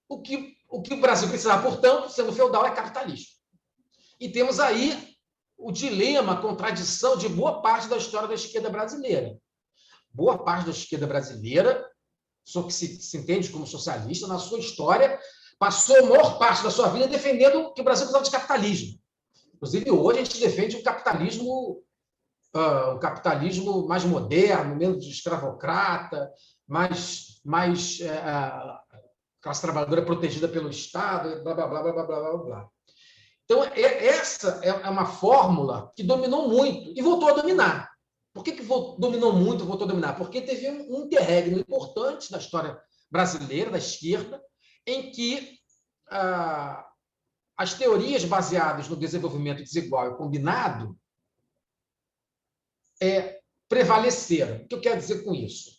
[SPEAKER 2] o que o Brasil precisava, portanto, sendo feudal, é capitalismo. E temos aí o dilema, a contradição de boa parte da história da esquerda brasileira. Boa parte da esquerda brasileira, só que se entende como socialista, na sua história, passou a maior parte da sua vida defendendo que o Brasil precisava de capitalismo. Inclusive, hoje a gente defende um capitalismo mais moderno, menos escravocrata, mais classe trabalhadora protegida pelo Estado, blá, blá, blá, blá, blá, blá, blá. Então, essa é uma fórmula que dominou muito e voltou a dominar. Por que dominou muito e voltou a dominar? Porque teve um interregno importante na história brasileira, da esquerda, em que as teorias baseadas no desenvolvimento desigual e combinado prevaleceram. O que eu quero dizer com isso?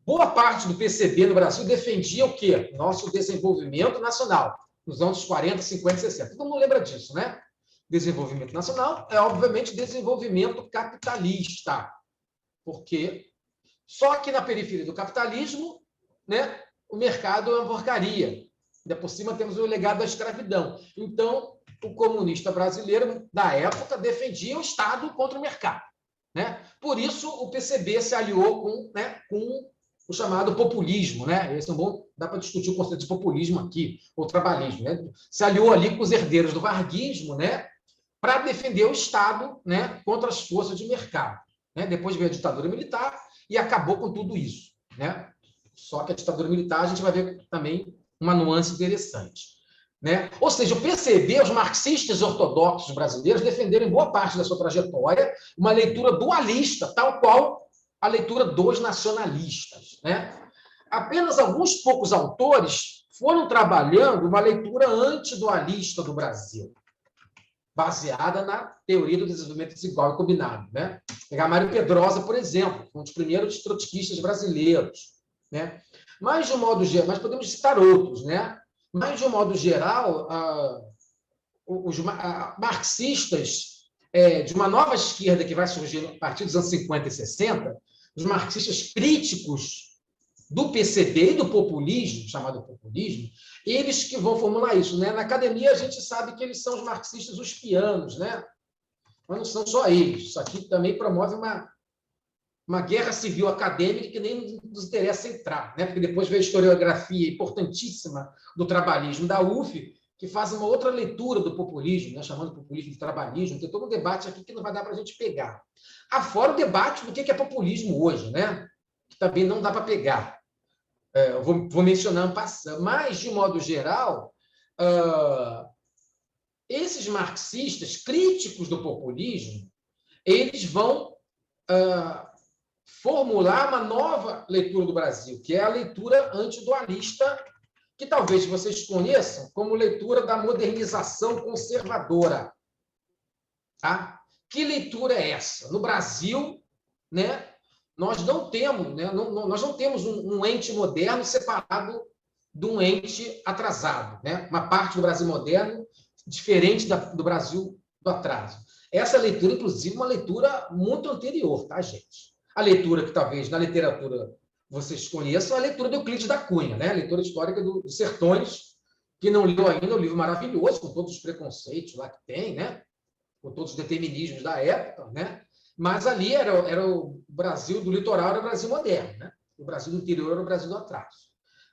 [SPEAKER 2] Boa parte do PCB no Brasil defendia o quê? Nosso desenvolvimento nacional, nos anos 40, 50, 60. Todo mundo lembra disso, né? Desenvolvimento nacional é, obviamente, desenvolvimento capitalista. Porque só que na periferia do capitalismo, né, o mercado é uma porcaria. Ainda por cima temos o legado da escravidão. Então, o comunista brasileiro, da época, defendia o Estado contra o mercado. Né? Por isso, o PCB se aliou com o chamado populismo. Né? Esse é dá para discutir o conceito de populismo aqui, ou trabalhismo. Né? Se aliou ali com os herdeiros do varguismo, né? Para defender o Estado, né? Contra as forças de mercado. Né? Depois veio a ditadura militar e acabou com tudo isso. Né? Só que a ditadura militar, a gente vai ver também uma nuance interessante. Né? Ou seja, o PCB, os marxistas ortodoxos brasileiros defenderam em boa parte da sua trajetória uma leitura dualista, tal qual a leitura dos nacionalistas. Né? Apenas alguns poucos autores foram trabalhando uma leitura antidualista do Brasil, baseada na teoria do desenvolvimento desigual e combinado. Né? Pegar Mário Pedrosa, por exemplo, um dos primeiros trotskistas brasileiros. Né? Mas, de um modo geral, mas podemos citar outros, né? Mas, de um modo geral, os marxistas de uma nova esquerda que vai surgir a partir dos anos 50 e 60, os marxistas críticos do PCB e do populismo, chamado populismo, eles que vão formular isso. Né? Na academia, a gente sabe que eles são os marxistas uspianos, né? Mas não são só eles. Isso aqui também promove uma guerra civil acadêmica que nem nos interessa entrar, né? Porque depois veio a historiografia importantíssima do trabalhismo da UF, que faz uma outra leitura do populismo, né? Chamando de populismo de trabalhismo. Tem todo um debate aqui que não vai dar para a gente pegar. Afora o debate do que é populismo hoje, né? Que também não dá para pegar. Eu vou mencionar um passando. Mas, de modo geral, esses marxistas críticos do populismo, eles vão formular uma nova leitura do Brasil, que é a leitura antidualista, que talvez vocês conheçam como leitura da modernização conservadora. Tá? Que leitura é essa? No Brasil, né, nós não temos, né, nós não temos um ente moderno separado de um ente atrasado. Né? Uma parte do Brasil moderno diferente do Brasil do atraso. Essa leitura, inclusive, é uma leitura muito anterior, tá, gente? A leitura que talvez na literatura vocês conheçam é a leitura de Euclides da Cunha, né? A leitura histórica dos Sertões, que não leu ainda, um livro maravilhoso, com todos os preconceitos lá que tem, né? Com todos os determinismos da época, né? Mas ali era o Brasil do litoral, era o Brasil moderno, né? O Brasil do interior era o Brasil do atraso.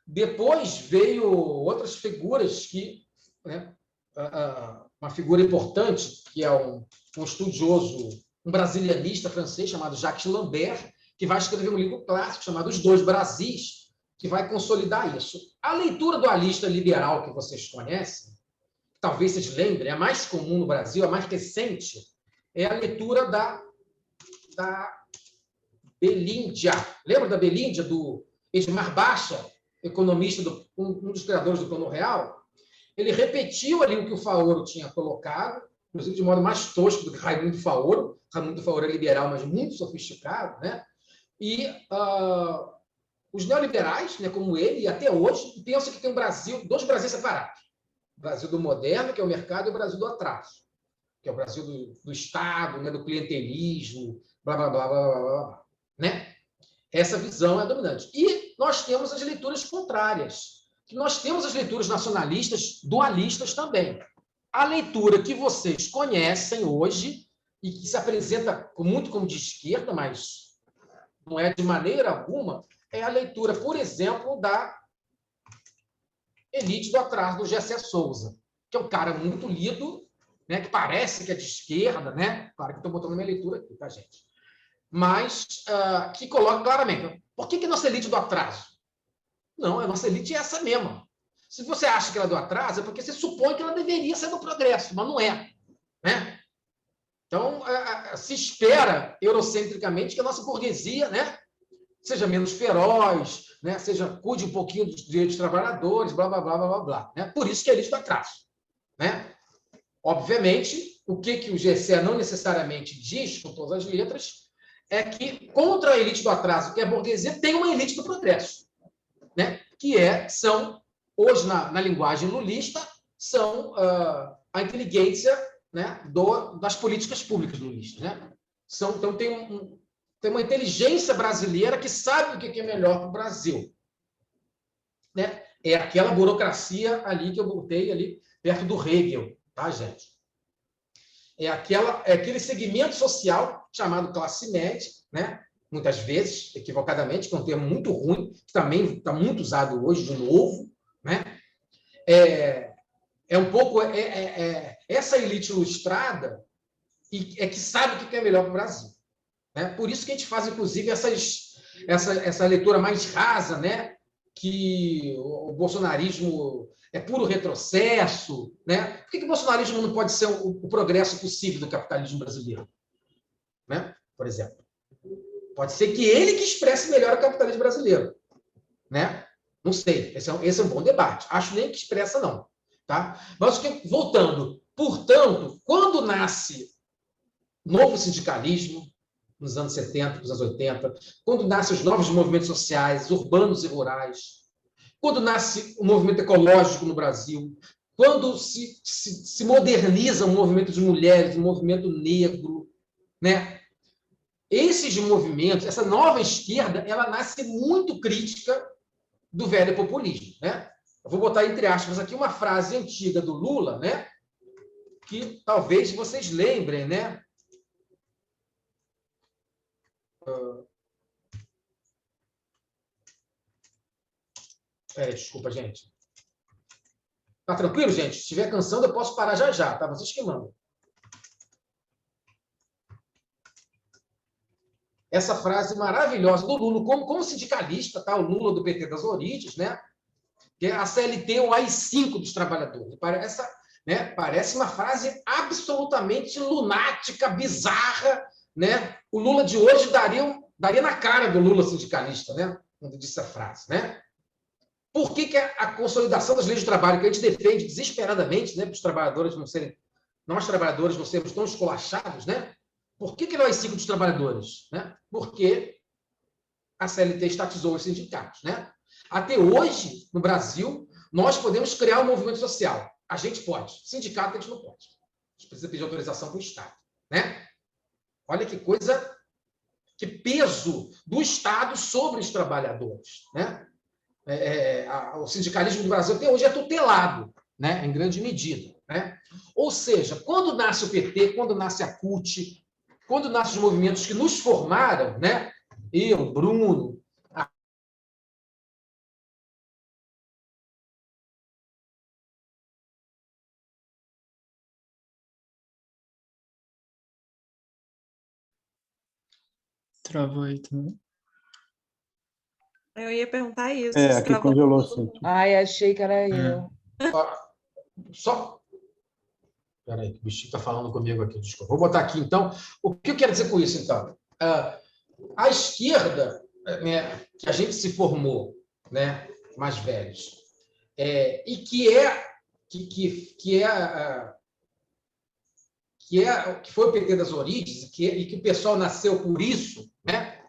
[SPEAKER 2] Depois veio outras figuras que... Né? Uma figura importante, que é um estudioso, um brasilianista francês chamado Jacques Lambert, que vai escrever um livro clássico chamado Os Dois Brasis, que vai consolidar isso. A leitura dualista liberal que vocês conhecem, talvez vocês lembrem, é a mais comum no Brasil, a mais recente, é a leitura da Belíndia. Lembra da Belíndia, do Edmar Baixa, economista, um dos criadores do Plano Real? Ele repetiu ali o que o Faoro tinha colocado, inclusive de modo mais tosco do que Raimundo Faoro. Raimundo Faoro é liberal, mas muito sofisticado, né? E os neoliberais, né, como ele, e até hoje, pensam que tem um Brasil, dois Brasis separados. O Brasil do moderno, que é o mercado, e o Brasil do atraso, que é o Brasil do Estado, né, do clientelismo, blá, blá, blá, blá, blá, blá, né? Essa visão é dominante. E nós temos as leituras contrárias. Nós temos as leituras nacionalistas dualistas também. A leitura que vocês conhecem hoje, e que se apresenta muito como de esquerda, mas não é de maneira alguma, é a leitura, por exemplo, da elite do atraso do Gessé Souza, que é um cara muito lido, né, que parece que é de esquerda, né? Claro que estou botando minha leitura aqui, tá, gente? Mas que coloca claramente. Por que nossa elite do atraso? Não, a nossa elite é essa mesma. Se você acha que ela é do atraso, é porque você supõe que ela deveria ser do progresso, mas não é. Né? Então, se espera, eurocentricamente, que a nossa burguesia, né, seja menos feroz, né, cuide um pouquinho dos direitos dos trabalhadores, blá, blá, blá, blá, blá, blá. Né? Por isso que a elite do atraso. Né? Obviamente, o que o Gessé não necessariamente diz, com todas as letras, é que contra a elite do atraso, que é a burguesia, tem uma elite do progresso. Né? Que são, hoje, na linguagem lulista, são a inteligência, né, das políticas públicas lulistas. Né? Então, tem uma inteligência brasileira que sabe o que é melhor para o Brasil. Né? É aquela burocracia ali que eu botei ali perto do Hegel, tá, gente? É aquele segmento social chamado classe média, né? Muitas vezes, equivocadamente, que é um termo muito ruim, que também está muito usado hoje de novo, né? Um pouco essa elite ilustrada que sabe o que é melhor para o Brasil. Né? Por isso que a gente faz, inclusive, essa leitura mais rasa, né? que o bolsonarismo é puro retrocesso, né? Por que o bolsonarismo não pode ser o progresso possível do capitalismo brasileiro, né? Por exemplo, pode ser que ele que expresse melhor o capitalismo brasileiro, né? Não sei, esse é um bom debate. Acho nem que expressa, não. Tá? Mas, voltando, portanto, quando nasce novo sindicalismo, nos anos 70, nos anos 80, quando nascem os novos movimentos sociais, urbanos e rurais, quando nasce o movimento ecológico no Brasil, quando se moderniza o movimento de mulheres, o movimento negro, né? Esses movimentos, essa nova esquerda, ela nasce muito crítica do velho populismo, né? Eu vou botar entre aspas aqui uma frase antiga do Lula, né? Que talvez vocês lembrem, né? Desculpa, gente. Tá tranquilo, gente? Se estiver cansando, eu posso parar já já, tá? Vocês que mandam. Essa frase maravilhosa do Lula, como sindicalista, tá? O Lula do PT das origens, né? Que é a CLT, o AI-5 dos trabalhadores. Parece uma frase absolutamente lunática, bizarra, né? O Lula de hoje daria na cara do Lula sindicalista, né? Quando disse a frase, né? Por que a consolidação das leis de trabalho, que a gente defende desesperadamente, né, para os trabalhadores nós trabalhadores não sermos tão esculachados, né? Por que não é AI-5 dos trabalhadores? Né? Porque a CLT estatizou os sindicatos, né? Até hoje, no Brasil, nós podemos criar um movimento social. A gente pode. Sindicato, a gente não pode. A gente precisa pedir autorização para o Estado, né? Olha que coisa, que peso do Estado sobre os trabalhadores, né? O sindicalismo do Brasil até hoje é tutelado, né? Em grande medida, né? Ou seja, quando nasce o PT, quando nasce a CUT, quando nascem os movimentos que nos formaram, né? Eu, Bruno,
[SPEAKER 3] Travou aí também.
[SPEAKER 4] Eu ia perguntar isso.
[SPEAKER 1] Aqui congelou sim.
[SPEAKER 5] Ai, achei que era eu.
[SPEAKER 2] Só. Espera aí, o bichinho está falando comigo aqui, desculpa. Vou botar aqui, então. O que eu quero dizer com isso, então? A esquerda, né, que a gente se formou, né, mais velhos, e que foi o PT das origens, e que o pessoal nasceu por isso, né,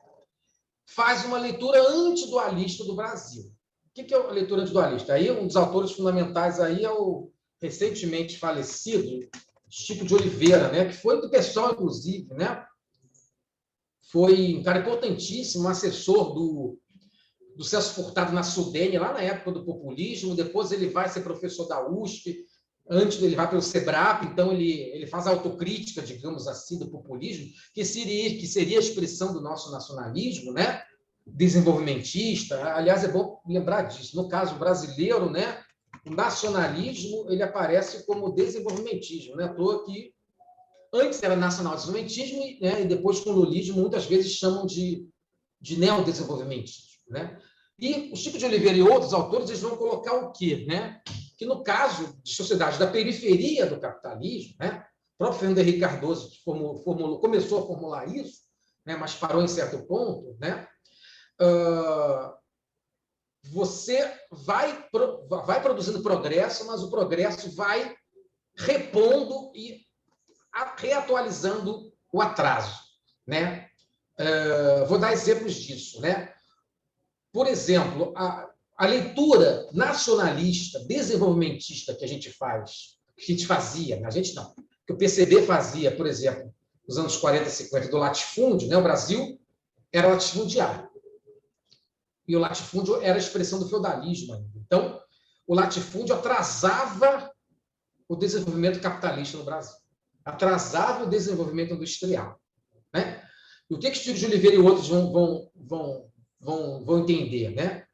[SPEAKER 2] faz uma leitura antidualista do Brasil. O que é a leitura antidualista? Aí, um dos autores fundamentais aí é o recentemente falecido Chico de Oliveira, né, que foi do pessoal, inclusive, né, foi um cara importantíssimo, assessor do Celso Furtado na Sudene, lá na época do populismo. Depois ele vai ser professor da USP, antes ele vai pelo SEBRAP, então ele faz autocrítica, digamos assim, do populismo, que seria a expressão do nosso nacionalismo, né? Desenvolvimentista. Aliás, é bom lembrar disso. No caso brasileiro, né, o nacionalismo ele aparece como desenvolvimentismo, né? À toa que antes era nacional-desenvolvimentismo, né, e depois com o lulismo muitas vezes chamam de neodesenvolvimentismo, né? E o Chico de Oliveira e outros autores eles vão colocar o quê? Né? Que no caso de sociedades da periferia do capitalismo, né, o próprio Fernando Henrique Cardoso começou a formular isso, né, mas parou em certo ponto, né? Você vai produzindo progresso, mas o progresso vai repondo e reatualizando o atraso, né? Vou dar exemplos disso, né? Por exemplo, a leitura nacionalista, desenvolvimentista que a gente fazia, a gente não, que o PCB fazia, por exemplo, nos anos 40 e 50, do latifúndio, né? O Brasil era latifundiário. E o latifúndio era a expressão do feudalismo ainda. Então, o latifúndio atrasava o desenvolvimento capitalista no Brasil. Atrasava o desenvolvimento industrial, né? E o que Chico de Oliveira e outros vão entender, né?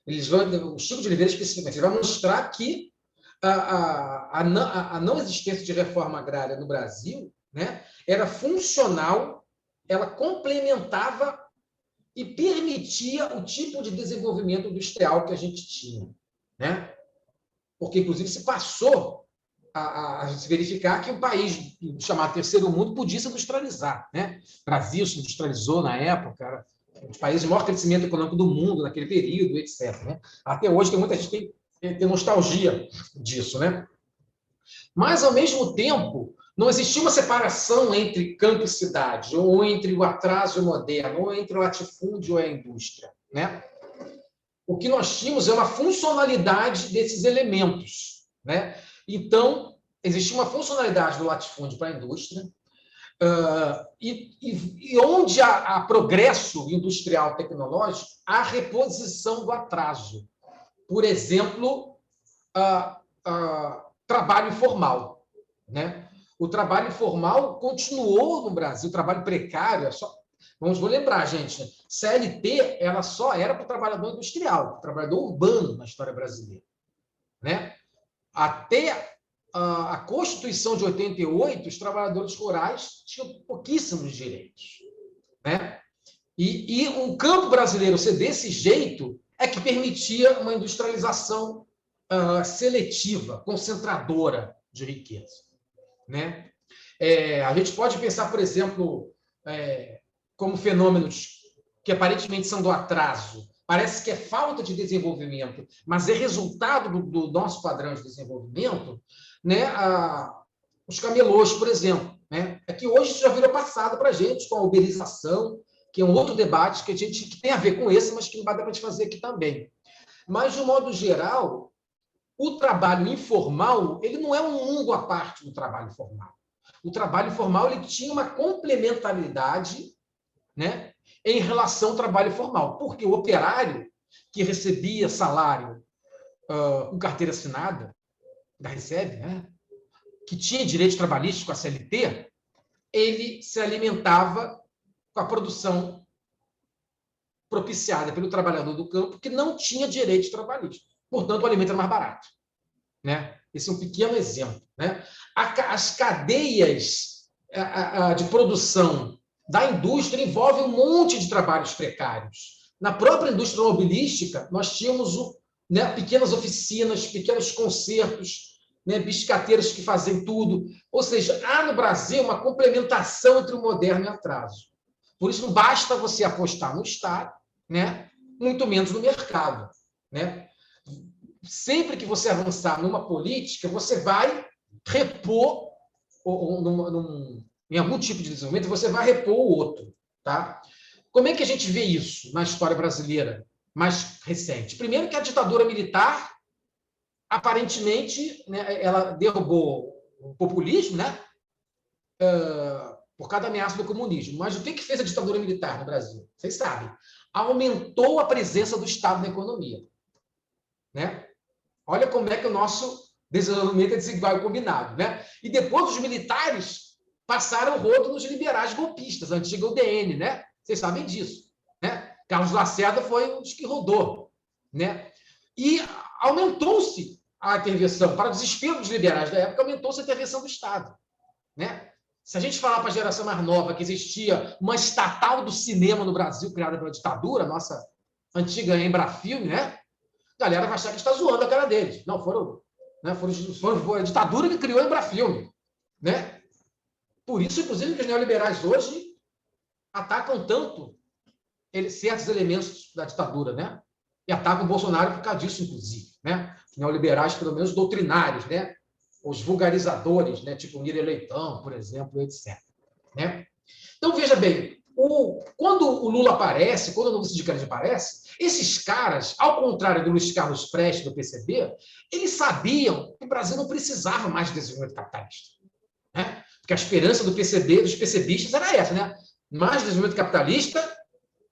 [SPEAKER 2] O Chico de Oliveira, especificamente, ele vai mostrar que a não existência de reforma agrária no Brasil, né, era funcional, ela complementava e permitia o tipo de desenvolvimento industrial que a gente tinha, né? Porque, inclusive, se passou a se verificar que um país chamado Terceiro Mundo podia se industrializar, né? O Brasil se industrializou na época, era um dos países de maior crescimento econômico do mundo naquele período, etc. Né? Até hoje tem muita gente que tem nostalgia disso, né? Mas, ao mesmo tempo, não existia uma separação entre campo e cidade, ou entre o atraso e o moderno, ou entre o latifúndio e a indústria, né? O que nós tínhamos é uma funcionalidade desses elementos, né? Então, existia uma funcionalidade do latifúndio para a indústria, e onde há progresso industrial tecnológico, há reposição do atraso. Por exemplo, trabalho informal, né? O trabalho informal continuou no Brasil, o trabalho precário, vou lembrar, gente, né? CLT ela só era para o trabalhador industrial, para o trabalhador urbano na história brasileira, né? Até a Constituição de 88, os trabalhadores rurais tinham pouquíssimos direitos, né? E o campo brasileiro ser desse jeito é que permitia uma industrialização seletiva, concentradora de riqueza, né? A gente pode pensar, por exemplo, como fenômenos que aparentemente são do atraso. Parece que é falta de desenvolvimento, mas é resultado do nosso padrão de desenvolvimento, né? Os camelôs, por exemplo, né? É que hoje isso já virou passado para a gente, com a uberização, que é um outro debate que tem a ver com esse, mas que não vai dar para a gente fazer aqui também. Mas, de um modo geral, o trabalho informal ele não é um mundo à parte do trabalho formal. O trabalho formal ele tinha uma complementaridade, né, em relação ao trabalho formal, porque o operário que recebia salário com carteira assinada, da Recebe, né, que tinha direito trabalhista com a CLT, ele se alimentava com a produção propiciada pelo trabalhador do campo que não tinha direito trabalhista. Portanto, o alimento era mais barato, né? Esse é um pequeno exemplo, né? As cadeias de produção da indústria envolvem um monte de trabalhos precários. Na própria indústria automobilística, nós tínhamos pequenas oficinas, pequenos concertos, né, biscateiros que fazem tudo. Ou seja, há no Brasil uma complementação entre o moderno e o atraso. Por isso, não basta você apostar no Estado, né, muito menos no mercado, né? Sempre que você avançar numa política, você vai repor, em algum tipo de desenvolvimento, você vai repor o outro. Tá? Como é que a gente vê isso na história brasileira mais recente? Primeiro que a ditadura militar, aparentemente, né, ela derrubou o populismo, né, por cada ameaça do comunismo. Mas o que fez a ditadura militar no Brasil? Vocês sabem. Aumentou a presença do Estado na economia. Né? Olha como é que o nosso desenvolvimento é desigual e combinado. Né? E depois os militares passaram o rodo nos liberais golpistas, a antiga UDN. Né? Vocês sabem disso. Né? Carlos Lacerda foi um dos que rodou. Né? E aumentou-se a intervenção, para o desespero dos liberais da época, aumentou-se a intervenção do Estado. Né? Se a gente falar para a geração mais nova que existia uma estatal do cinema no Brasil criada pela ditadura, nossa antiga Embrafilme, né? A galera vai achar que está zoando a cara deles. Não, foi a ditadura que criou a Embrafilme. Né? Por isso, inclusive, que os neoliberais hoje atacam tanto certos elementos da ditadura, né? E atacam o Bolsonaro por causa disso, inclusive. Né? Os neoliberais, pelo menos, doutrinários, né? Os vulgarizadores, né? Tipo Miriam Leitão, por exemplo, etc. Né? Então, veja bem, quando o Lula aparece, quando o novo sindicalismo aparece, esses caras, ao contrário do Luiz Carlos Prestes, do PCB, eles sabiam que o Brasil não precisava mais de desenvolvimento capitalista. Né? Porque a esperança do PCB, dos PCBistas, era essa, né? Mais desenvolvimento capitalista,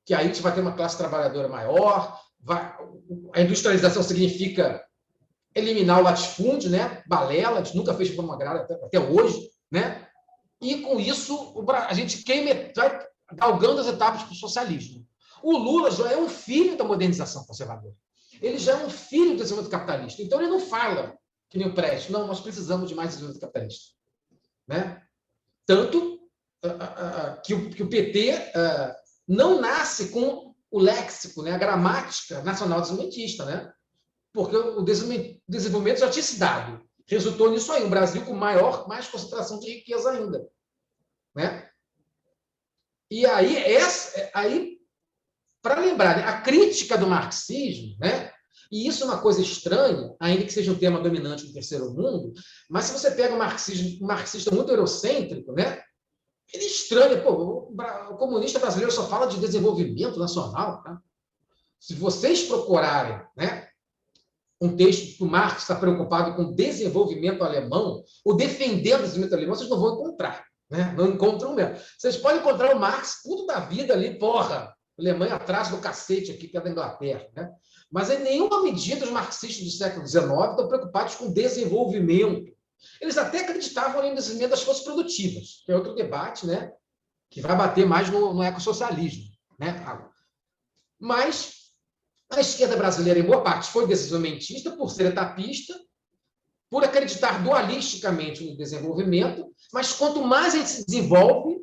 [SPEAKER 2] que aí a gente vai ter uma classe trabalhadora maior, a industrialização significa eliminar o latifúndio, né? Balela, a gente nunca fez reforma agrária até hoje, né? E com isso a gente vai galgando as etapas para o socialismo. O Lula já é um filho da modernização conservadora. Ele já é um filho do desenvolvimento capitalista. Então ele não fala que nem o Prestes, não, nós precisamos de mais desenvolvimento capitalista, né? Tanto que o PT não nasce com o léxico, né, a gramática nacional-desenvolvimentista, né? Porque o desenvolvimento já tinha se dado. Resultou nisso aí, um Brasil com mais concentração de riqueza ainda. Né? E aí para lembrar, né, a crítica do marxismo, né, e isso é uma coisa estranha, ainda que seja um tema dominante no terceiro mundo, mas se você pega um marxista muito eurocêntrico, né, ele estranha, pô, o comunista brasileiro só fala de desenvolvimento nacional. Tá? Se vocês procurarem, né, um texto que o Marx está preocupado com o desenvolvimento alemão, ou defendendo o desenvolvimento alemão, vocês não vão encontrar. Né? Não encontram mesmo. Vocês podem encontrar o Marx tudo da vida ali, porra, Alemanha atrás do cacete aqui, que é da Inglaterra. Né? Mas em nenhuma medida os marxistas do século XIX estão preocupados com desenvolvimento. Eles até acreditavam no desenvolvimento das forças produtivas, que é outro debate, né? Que vai bater mais no ecossocialismo. Né? Mas a esquerda brasileira, em boa parte, foi desenvolvimentista por ser etapista, por acreditar dualisticamente no desenvolvimento, mas quanto mais a gente se desenvolve,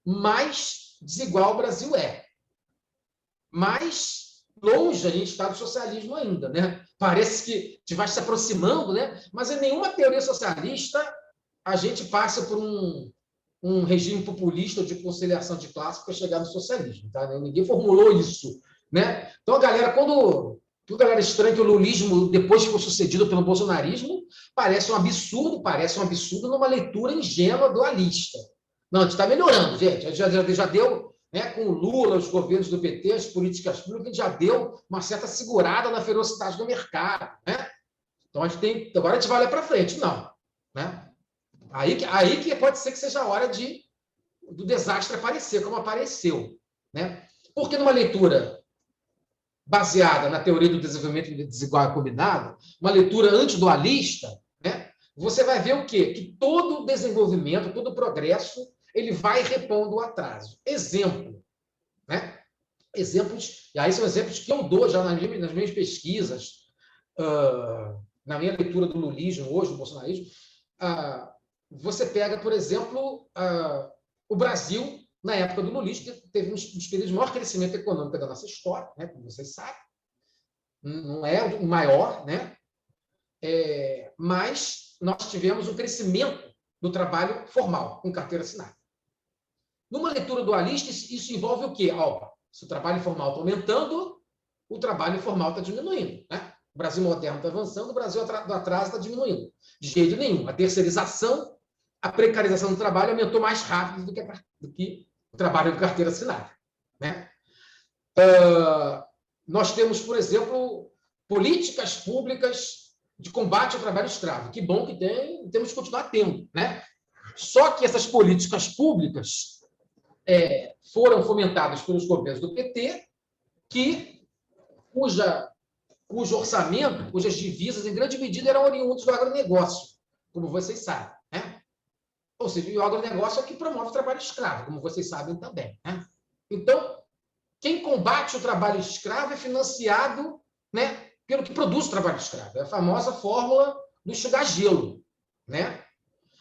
[SPEAKER 2] mais desigual o Brasil é. Mais longe a gente está do socialismo ainda. Né? Parece que a gente vai se aproximando, né? Mas em nenhuma teoria socialista a gente passa por um regime populista ou de conciliação de classe para chegar no socialismo. Tá? Ninguém formulou isso. Né? Então, a galera, quando a galera estranha que o lulismo, depois que foi sucedido pelo bolsonarismo, parece um absurdo numa leitura ingênua dualista. Não, a gente está melhorando, gente. Já deu, né, com o Lula, os governos do PT, as políticas públicas, a gente já deu uma certa segurada na ferocidade do mercado. Né? Então, agora a gente vai olhar para frente. Não. Né? Aí que pode ser que seja a hora do desastre aparecer, como apareceu. Né? Porque numa leitura baseada na teoria do desenvolvimento desigual e combinado, uma leitura antidualista, né, você vai ver o quê? Que todo desenvolvimento, todo progresso, ele vai repondo o atraso. Exemplo. Né? Exemplos, e aí são exemplos que eu dou já nas minhas pesquisas, na minha leitura do lulismo hoje, do bolsonarismo. Você pega, por exemplo, o Brasil, na época do lulismo, teve um dos períodos de maior crescimento econômico da nossa história, né, como vocês sabem. Não é o maior, né? Mas nós tivemos um crescimento do trabalho formal, com carteira assinada. Numa leitura dualista, isso envolve o quê? Se o trabalho formal está aumentando, o trabalho informal está diminuindo. Né? O Brasil moderno está avançando, o Brasil do atraso está diminuindo. De jeito nenhum. A terceirização, a precarização do trabalho aumentou mais rápido do que o trabalho de carteira assinada. Né? Nós temos, por exemplo, políticas públicas de combate ao trabalho escravo. Que bom que tem, e temos que continuar tendo. Né? Só que essas políticas públicas foram fomentadas pelos governos do PT, cujo orçamento, cujas divisas, em grande medida, eram oriundos do agronegócio, como vocês sabem. Né? Ou seja, o agronegócio é o que promove o trabalho escravo, como vocês sabem também. Né? Então, quem combate o trabalho escravo é financiado, né, pelo que produz o trabalho escravo. É a famosa fórmula do enxugar gelo. Né?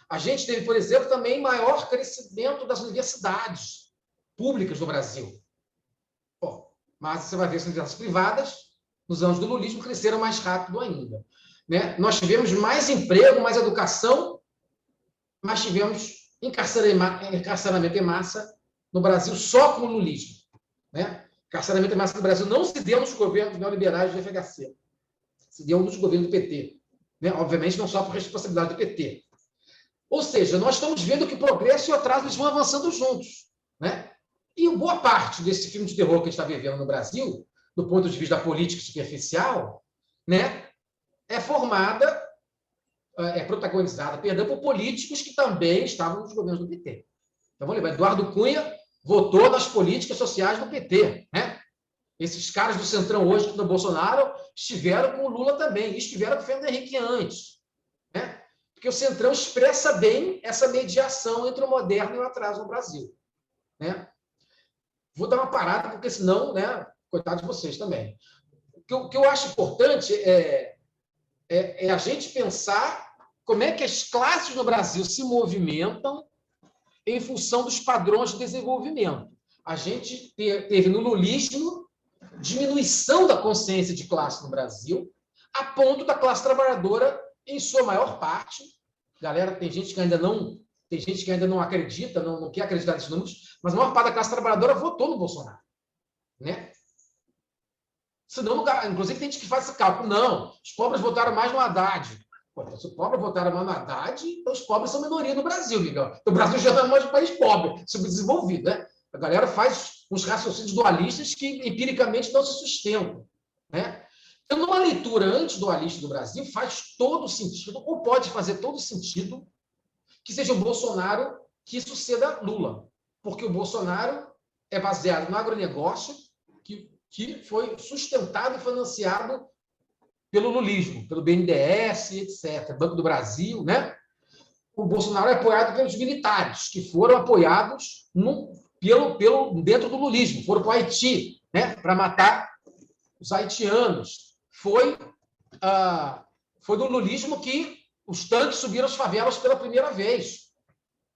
[SPEAKER 2] A gente teve, por exemplo, também maior crescimento das universidades públicas no Brasil. Mas você vai ver as universidades privadas, nos anos do lulismo, cresceram mais rápido ainda. Né? Nós tivemos mais emprego, mais educação, mas tivemos encarceramento em massa no Brasil só com o lulismo. Né? Encarceramento em massa no Brasil não se deu nos governos neoliberais do FHC, se deu nos governos do PT. Né? Obviamente, não só por responsabilidade do PT. Ou seja, nós estamos vendo que o progresso e o atraso eles vão avançando juntos. Né? E boa parte desse filme de terror que a gente está vivendo no Brasil, do ponto de vista da política superficial, né, é protagonizada, por políticos que também estavam nos governos do PT. Então, vamos lembrar, Eduardo Cunha votou nas políticas sociais do PT. Né? Esses caras do Centrão hoje, do Bolsonaro, estiveram com o Lula também, e estiveram com o Fernando Henrique antes. Né? Porque o Centrão expressa bem essa mediação entre o moderno e o atraso no Brasil. Né? Vou dar uma parada, porque senão, né, coitado de vocês também. O que eu acho importante é a gente pensar como é que as classes no Brasil se movimentam em função dos padrões de desenvolvimento. a gente teve no lulismo diminuição da consciência de classe no Brasil, a ponto da classe trabalhadora, em sua maior parte, galera, tem gente que ainda não acredita, não quer acreditar nesses números, mas a maior parte da classe trabalhadora votou no Bolsonaro, né? Senão, inclusive, tem gente que faz esse cálculo. Não, os pobres votaram mais no Haddad. Pô, então, se os pobres votaram mais no Haddad, então os pobres são minoria no Brasil, Miguel. Então, o Brasil já não é mais um país pobre, subdesenvolvido, né? A galera faz uns raciocínios dualistas que, empiricamente, não se sustentam, né? Então, numa leitura antidualista do Brasil, faz todo sentido, ou pode fazer todo sentido, que seja o Bolsonaro que suceda Lula. Porque o Bolsonaro é baseado no agronegócio, que foi sustentado e financiado pelo lulismo, pelo BNDES, etc., Banco do Brasil, né? O Bolsonaro é apoiado pelos militares, que foram apoiados dentro do lulismo, foram para o Haiti, né? Para matar os haitianos. Foi do lulismo que os tanques subiram as favelas pela primeira vez,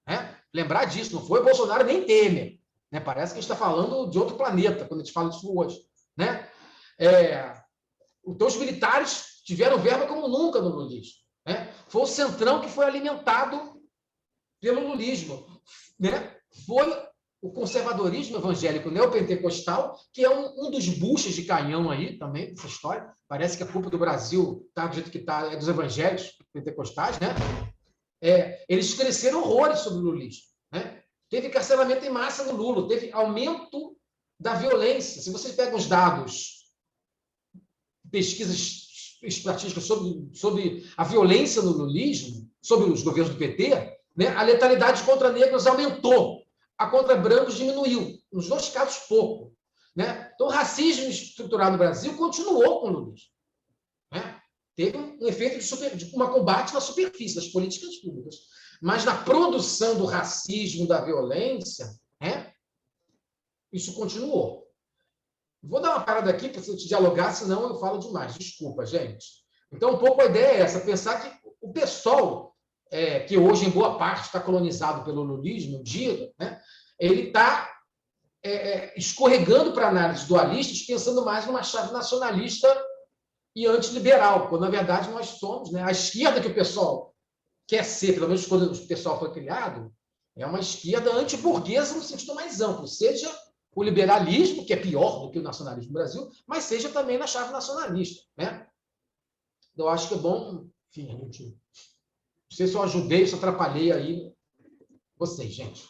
[SPEAKER 2] né? Lembrar disso, não foi Bolsonaro nem Temer, né? Parece que a gente está falando de outro planeta quando a gente fala disso hoje, né? Então, os militares tiveram verba como nunca no lulismo, né? Foi o Centrão que foi alimentado pelo lulismo, né? Foi o conservadorismo evangélico neopentecostal, que é um dos buchas de canhão aí também, essa história. Parece que a culpa do Brasil está do jeito que está, é dos evangélicos pentecostais, né? Eles cresceram horrores sobre o lulismo, né? Teve carceramento em massa no Lula, teve aumento da violência. Se você pega os dados, pesquisas estatísticas sobre a violência no lulismo, sobre os governos do PT, né, a letalidade contra negros aumentou, a contra brancos diminuiu, nos dois casos pouco, né? Então, o racismo estrutural no Brasil continuou com o lulismo, né? Teve um efeito de um combate na superfície das políticas públicas, mas na produção do racismo, da violência, né, isso continuou. Vou dar uma parada aqui para você dialogar, senão eu falo demais. Desculpa, gente. Então, um pouco a ideia é essa, pensar que o PSOL, que hoje, em boa parte, está colonizado pelo lulismo, né, ele está escorregando para análises dualistas, pensando mais numa chave nacionalista e antiliberal, quando, na verdade, nós somos, né, a esquerda que o PSOL quer ser, pelo menos quando o PSOL foi criado, é uma esquerda antiburguesa no sentido mais amplo, seja o liberalismo, que é pior do que o nacionalismo no Brasil, mas seja também na chave nacionalista, né? Eu acho que é bom, enfim, a gente... Não sei se eu ajudei, se eu atrapalhei aí vocês, gente.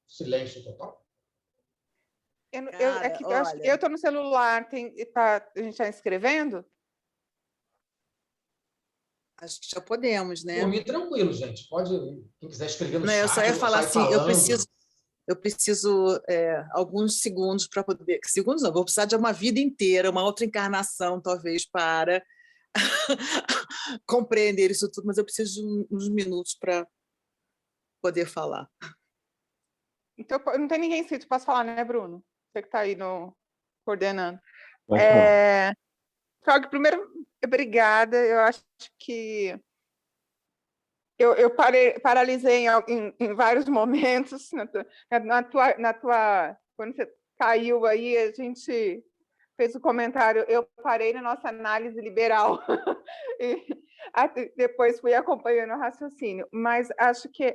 [SPEAKER 2] Silêncio total.
[SPEAKER 5] Eu estou no celular, a gente está escrevendo?
[SPEAKER 4] Acho que já podemos, né?
[SPEAKER 2] Por mim, tranquilo, gente. Pode, quem quiser escrever no
[SPEAKER 4] Não,
[SPEAKER 2] chat,
[SPEAKER 4] eu só ia falar assim,
[SPEAKER 2] falando.
[SPEAKER 4] eu preciso alguns segundos para poder... Segundos não, vou precisar de uma vida inteira, uma outra encarnação, talvez, para compreender isso tudo, mas eu preciso de uns minutos para poder falar.
[SPEAKER 5] Então, não tem ninguém inscrito, posso falar, né, Bruno? Você que está aí coordenando. Frog, primeiro, obrigada. Eu acho que eu paralisei em vários momentos. Quando você caiu aí, a gente fez o comentário, eu parei na nossa análise liberal. E depois fui acompanhando o raciocínio. Mas acho que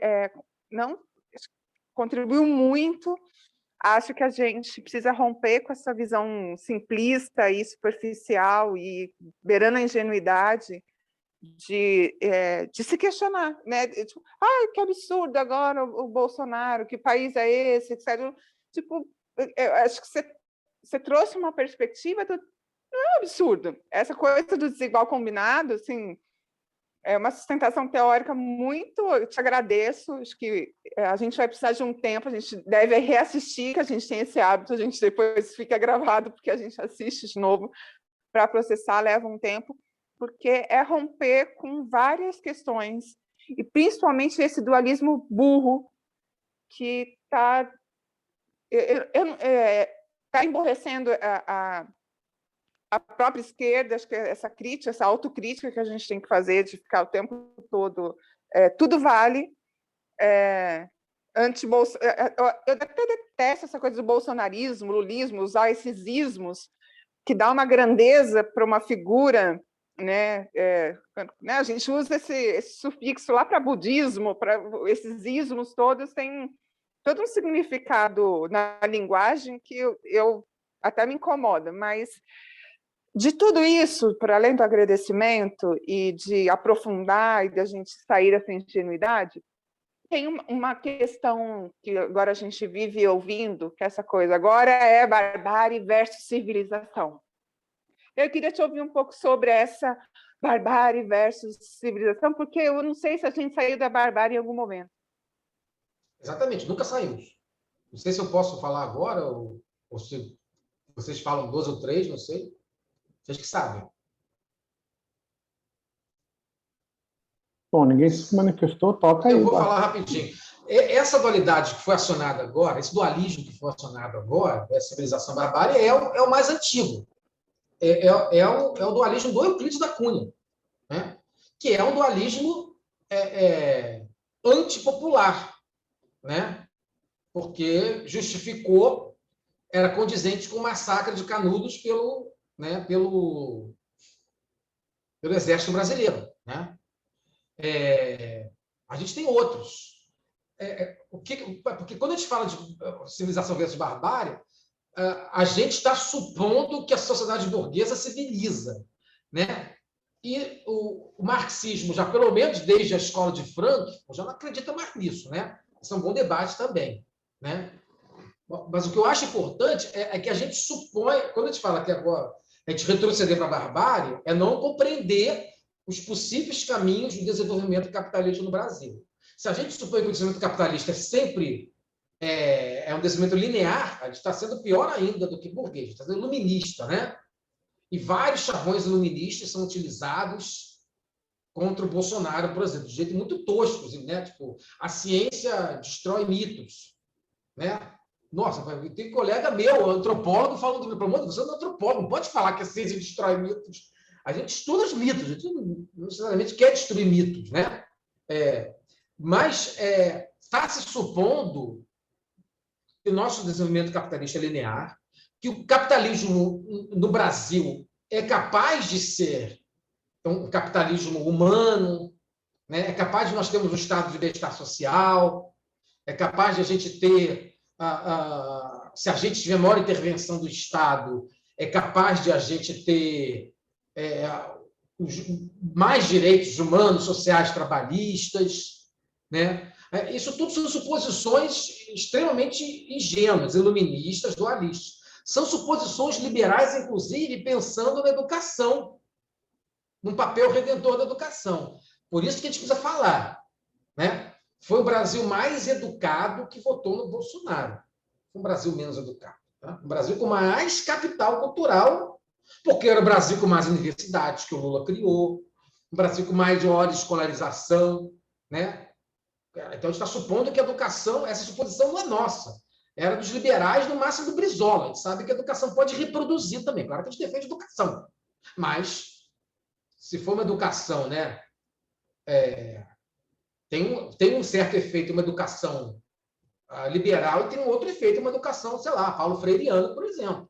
[SPEAKER 5] não contribuiu muito. Acho que a gente precisa romper com essa visão simplista e superficial e beirando a ingenuidade de se questionar, né? Tipo, que absurdo agora o Bolsonaro, que país é esse, etc. Tipo, eu acho que você trouxe uma perspectiva não é um absurdo. Essa coisa do desigual combinado, assim, é uma sustentação teórica muito... Eu te agradeço, acho que a gente vai precisar de um tempo, a gente deve reassistir, que a gente tem esse hábito, a gente depois fica gravado, porque a gente assiste de novo para processar, leva um tempo, porque é romper com várias questões, e principalmente esse dualismo burro que está emborrecendo a própria esquerda, acho que essa crítica, essa autocrítica que a gente tem que fazer de ficar o tempo todo, tudo vale, eu até detesto essa coisa do bolsonarismo, lulismo, usar esses ismos que dá uma grandeza para uma figura, né? A gente usa esse sufixo lá para budismo, para esses ismos todos têm todo um significado na linguagem que eu até me incomoda, mas de tudo isso, para além do agradecimento e de aprofundar e da gente sair dessa ingenuidade, tem uma questão que agora a gente vive ouvindo, que é essa coisa, agora é barbárie versus civilização. Eu queria te ouvir um pouco sobre essa barbárie versus civilização, porque eu não sei se a gente saiu da barbárie em algum momento.
[SPEAKER 2] Exatamente, nunca saímos. Não sei se eu posso falar agora, ou se vocês falam 2 ou 3, não sei. Vocês que sabem.
[SPEAKER 1] Bom, ninguém se manifestou, toca aí.
[SPEAKER 2] Eu vou falar rapidinho. Essa dualidade que foi acionada agora, esse dualismo que foi acionado agora, a civilização barbárie, é o mais antigo. É o dualismo do Euclides da Cunha, né? Que é um dualismo antipopular, né? Porque justificou, era condizente com o massacre de Canudos pelo exército brasileiro, né? A gente tem outros. Porque quando a gente fala de civilização versus barbárie, a gente está supondo que a sociedade burguesa civiliza, né? E o marxismo, já pelo menos desde a escola de Frankfurt, já não acredita mais nisso, né? Isso é um bom debate também, né? Mas o que eu acho importante é que a gente supõe, quando a gente fala que agora a gente retroceder para a barbárie, é não compreender os possíveis caminhos do desenvolvimento capitalista no Brasil. Se a gente supõe que o desenvolvimento capitalista sempre um desenvolvimento linear, a gente está sendo pior ainda do que burguês, está sendo iluminista, né? E vários chavões iluministas são utilizados contra o Bolsonaro, por exemplo, de jeito muito tosco, né? Tipo, a ciência destrói mitos, né? Nossa, tem colega meu, antropólogo, falando do meu, pelo amor de Deus, você não é antropólogo, não pode falar que a ciência destrói mitos. A gente estuda os mitos, a gente não necessariamente quer destruir mitos, né? Mas está se supondo que o nosso desenvolvimento capitalista é linear, que o capitalismo no Brasil é capaz de ser um capitalismo humano, né? É capaz de nós termos um estado de bem-estar social, é capaz de a gente ter, se a gente tiver maior intervenção do Estado, é capaz de a gente ter mais direitos humanos, sociais, trabalhistas, né? Isso tudo são suposições extremamente ingênuas, iluministas, dualistas. São suposições liberais, inclusive, pensando na educação, num papel redentor da educação. Por isso que a gente precisa falar, né? Foi o Brasil mais educado que votou no Bolsonaro. Foi um Brasil menos educado. Tá? Um Brasil com mais capital cultural, porque era o Brasil com mais universidades que o Lula criou, um Brasil com maior escolarização, né? Então, a gente está supondo que a educação, essa suposição não é nossa, era dos liberais, no máximo do Brizola. A gente sabe que a educação pode reproduzir também. Claro que a gente defende a educação, mas se for uma educação, né, tem um certo efeito, uma educação liberal, e tem um outro efeito, uma educação, sei lá, Paulo Freireano, por exemplo,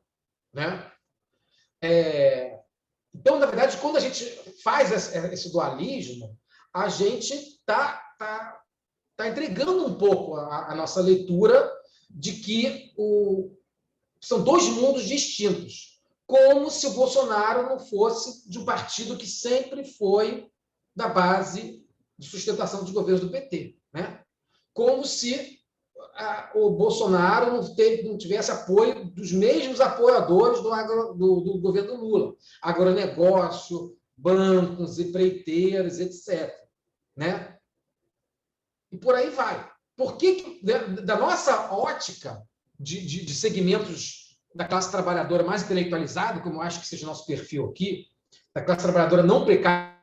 [SPEAKER 2] né? Então, na verdade, quando a gente faz esse dualismo, a gente está entregando um pouco a nossa leitura de que são dois mundos distintos, como se o Bolsonaro não fosse de um partido que sempre foi da base de sustentação dos governos do PT, né? Como se o Bolsonaro não tivesse apoio dos mesmos apoiadores do governo Lula, agronegócio, bancos, empreiteiros, etc., né? E por aí vai. Por que, da nossa ótica de segmentos da classe trabalhadora mais intelectualizada, como eu acho que seja o nosso perfil aqui, da classe trabalhadora não precária,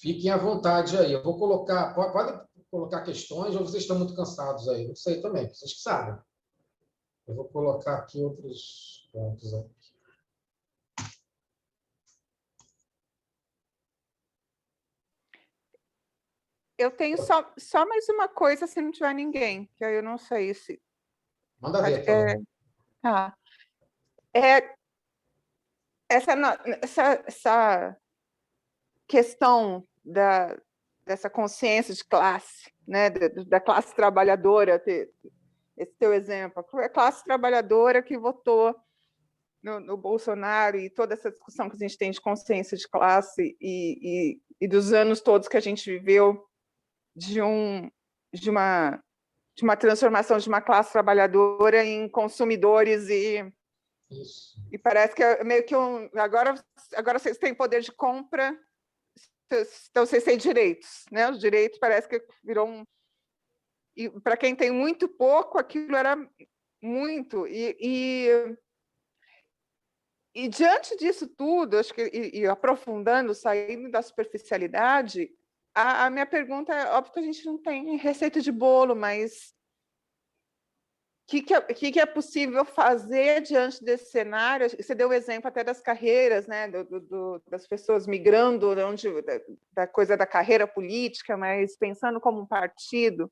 [SPEAKER 2] Fiquem à vontade aí. Eu vou colocar... Podem colocar questões ou vocês estão muito cansados aí? Não sei também, vocês que sabem. Eu vou colocar aqui outros pontos aqui.
[SPEAKER 5] Eu tenho só mais uma coisa, se não tiver ninguém, que aí eu não sei se...
[SPEAKER 2] Manda ver, então.
[SPEAKER 5] Essa questão dessa consciência de classe, né, da classe trabalhadora, esse teu exemplo, a classe trabalhadora que votou no Bolsonaro e toda essa discussão que a gente tem de consciência de classe e dos anos todos que a gente viveu de uma transformação de uma classe trabalhadora em consumidores e parece que é meio que agora vocês têm poder de compra, então vocês têm direitos, né? Os direitos parece que virou e para quem tem muito pouco, aquilo era muito e diante disso tudo, acho que aprofundando, saindo da superficialidade, a minha pergunta é, óbvio que a gente não tem receita de bolo, mas o que é possível fazer diante desse cenário? Você deu o exemplo até das carreiras, né, das pessoas migrando da coisa da carreira política, mas pensando como um partido,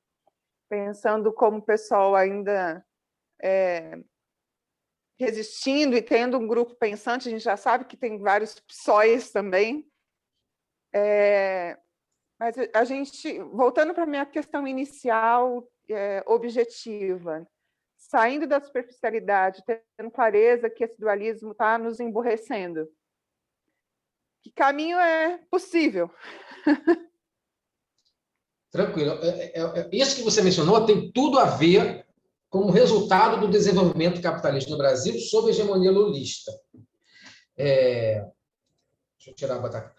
[SPEAKER 5] pensando como o pessoal ainda resistindo e tendo um grupo pensante, a gente já sabe que tem vários PSOEs também. Mas a gente, voltando para a minha questão inicial, objetiva, saindo da superficialidade, tendo clareza que esse dualismo está nos emburrecendo, que caminho é possível?
[SPEAKER 2] Tranquilo. Isso que você mencionou tem tudo a ver com o resultado do desenvolvimento capitalista no Brasil sob a hegemonia lulista. Deixa eu tirar a batata.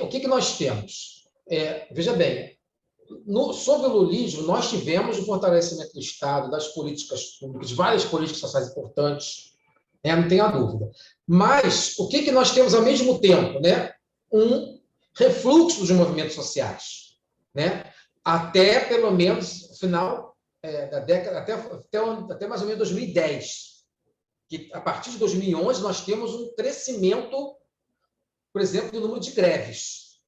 [SPEAKER 2] O que nós temos? Veja bem, sob o lulismo, nós tivemos o fortalecimento do Estado, das políticas públicas, de várias políticas sociais importantes, não tenha dúvida. Mas o que nós temos ao mesmo tempo? Né? Um refluxo dos movimentos sociais, né? Até pelo menos o final da década, até mais ou menos 2010. Que, a partir de 2011, nós temos um crescimento, por exemplo, do número de greves,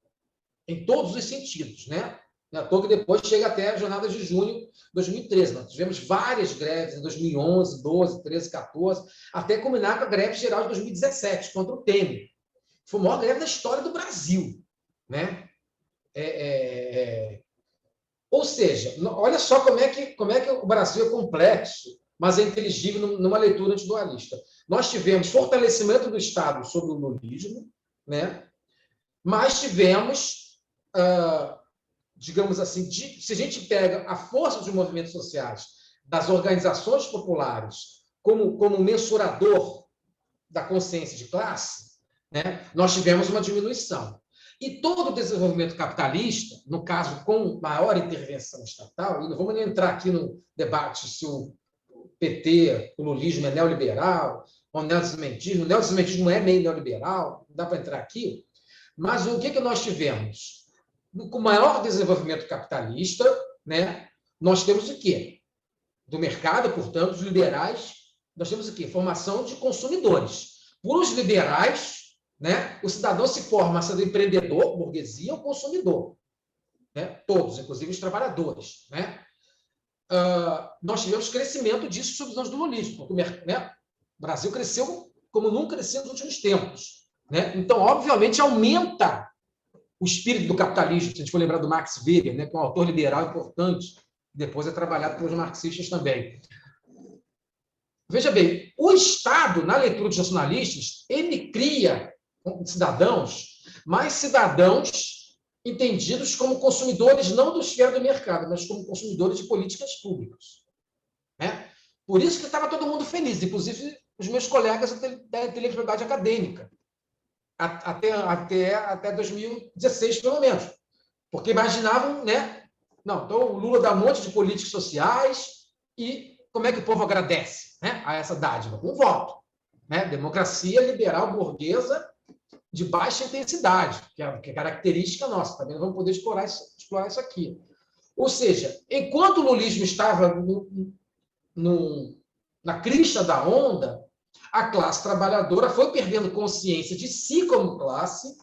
[SPEAKER 2] em todos os sentidos, né? Que depois chega até a jornada de junho de 2013. Nós tivemos várias greves em 2011, 12, 13, 14, até culminar com a greve geral de 2017, contra o Temer. Foi a maior greve da história do Brasil, né? Ou seja, olha só como é que o Brasil é complexo, mas é inteligível numa leitura antidualista. Nós tivemos fortalecimento do Estado sobre o lulismo, né? Mas tivemos, digamos assim, se a gente pega a força dos movimentos sociais, das organizações populares, como mensurador da consciência de classe, né? Nós tivemos uma diminuição. E todo o desenvolvimento capitalista, no caso com maior intervenção estatal, e não vamos entrar aqui no debate se o PT, o lulismo é neoliberal, ou neodesmentismo. O neodesmentismo é meio neoliberal, não dá para entrar aqui. Mas o que nós tivemos? Com o maior desenvolvimento capitalista, né, nós temos o quê? Do mercado, portanto, os liberais, nós temos o quê? Formação de consumidores. Por os liberais, né, o cidadão se forma sendo empreendedor, burguesia ou consumidor. Né? Todos, inclusive os trabalhadores. Né? Nós tivemos crescimento disso sob os anos do lulismo, porque né, o Brasil cresceu como nunca cresceu nos últimos tempos. Né? Então, obviamente, aumenta o espírito do capitalismo, se a gente for lembrar do Max Weber, né, que é um autor liberal importante, depois é trabalhado pelos marxistas também. Veja bem, o Estado, na leitura dos nacionalistas, ele cria cidadãos, mas cidadãos entendidos como consumidores não da esfera do mercado, mas como consumidores de políticas públicas. Né? Por isso que estava todo mundo feliz, inclusive os meus colegas da intelectualidade acadêmica, até 2016, pelo menos. Porque imaginavam, né? Não, então o Lula dá um monte de políticas sociais e como é que o povo agradece, né, a essa dádiva? Com voto. Né? Democracia liberal burguesa de baixa intensidade, que é característica nossa, também não vamos poder explorar isso aqui. Ou seja, enquanto o lulismo estava na crista da onda, a classe trabalhadora foi perdendo consciência de si como classe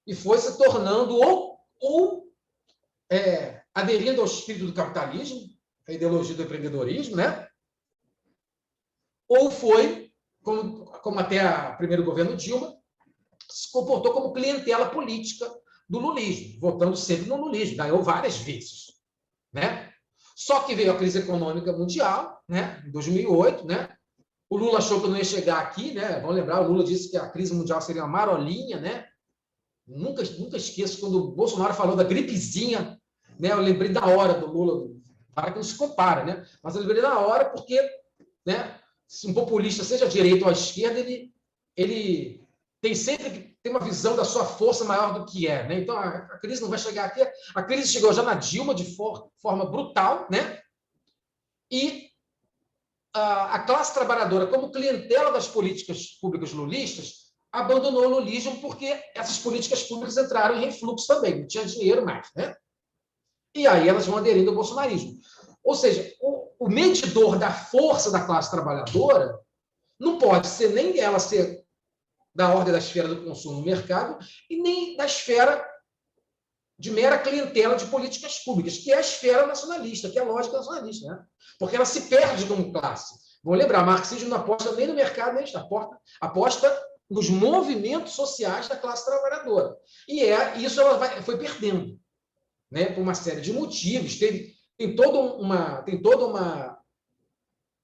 [SPEAKER 2] e foi se tornando aderindo ao espírito do capitalismo, a ideologia do empreendedorismo, né? Ou foi, como até o primeiro governo Dilma, se comportou como clientela política do lulismo, votando sempre no lulismo, ganhou várias vezes, né? Só que veio a crise econômica mundial, né? Em 2008, né? O Lula achou que não ia chegar aqui, né? Vamos lembrar, o Lula disse que a crise mundial seria uma marolinha, né? Nunca esqueço quando o Bolsonaro falou da gripezinha, né? Eu lembrei da hora do Lula, para que não se compara, né? Mas eu lembrei da hora porque, né? Se um populista, seja à direita ou à esquerda, ele tem sempre que ter uma visão da sua força maior do que é, né? Então a crise não vai chegar aqui. A crise chegou já na Dilma de forma brutal, né? E a classe trabalhadora, como clientela das políticas públicas lulistas, abandonou o lulismo porque essas políticas públicas entraram em refluxo também, não tinha dinheiro mais, né? E aí elas vão aderindo ao bolsonarismo. Ou seja, o medidor da força da classe trabalhadora não pode ser nem ela ser da ordem da esfera do consumo no mercado e nem da esfera de mera clientela de políticas públicas, que é a esfera nacionalista, que é a lógica nacionalista, né? Porque ela se perde como classe. Vamos lembrar, o marxismo não aposta nem no mercado, nem está aposta nos movimentos sociais da classe trabalhadora. E isso ela foi perdendo, né? Por uma série de motivos. Tem toda uma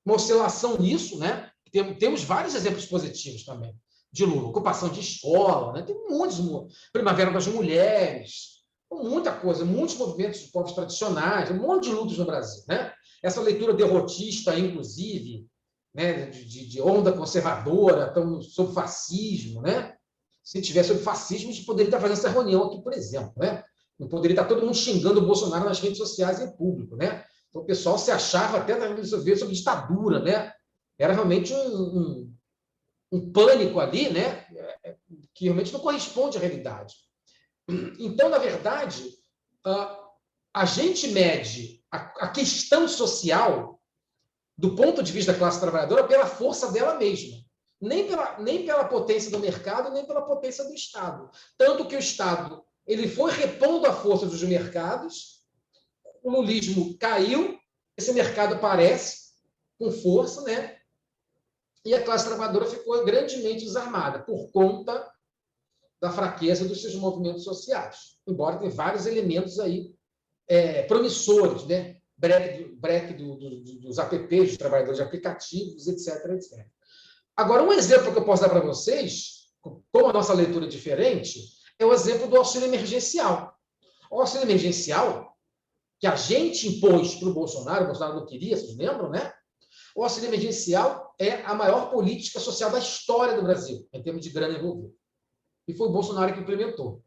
[SPEAKER 2] oscilação nisso, né? Temos vários exemplos positivos também de Lula, ocupação de escola, né? Tem muitos, Primavera das Mulheres, muita coisa, muitos movimentos de povos tradicionais, um monte de lutas no Brasil, né? Essa leitura derrotista, inclusive, né, de onda conservadora, sobre fascismo, né? Se tivesse sobre fascismo, a gente poderia estar fazendo essa reunião aqui, por exemplo, né? Não poderia estar todo mundo xingando o Bolsonaro nas redes sociais em público, né? Então o pessoal se achava até sobre ditadura, né? Era realmente um pânico ali, né? Que realmente não corresponde à realidade. Então, na verdade, a gente mede a questão social do ponto de vista da classe trabalhadora pela força dela mesma. Nem pela potência do mercado, nem pela potência do Estado. Tanto que o Estado ele foi repondo a força dos mercados, o lulismo caiu, esse mercado aparece com força, né? E a classe trabalhadora ficou grandemente desarmada por conta da fraqueza dos seus movimentos sociais. Embora tenha vários elementos aí promissores, né? Break dos apps, dos trabalhadores de aplicativos, etc, etc. Agora, um exemplo que eu posso dar para vocês, como a nossa leitura é diferente, é o exemplo do auxílio emergencial. O auxílio emergencial, que a gente impôs para o Bolsonaro não queria, vocês lembram, né? O auxílio emergencial é a maior política social da história do Brasil, em termos de grana envolvida. E foi o Bolsonaro que implementou.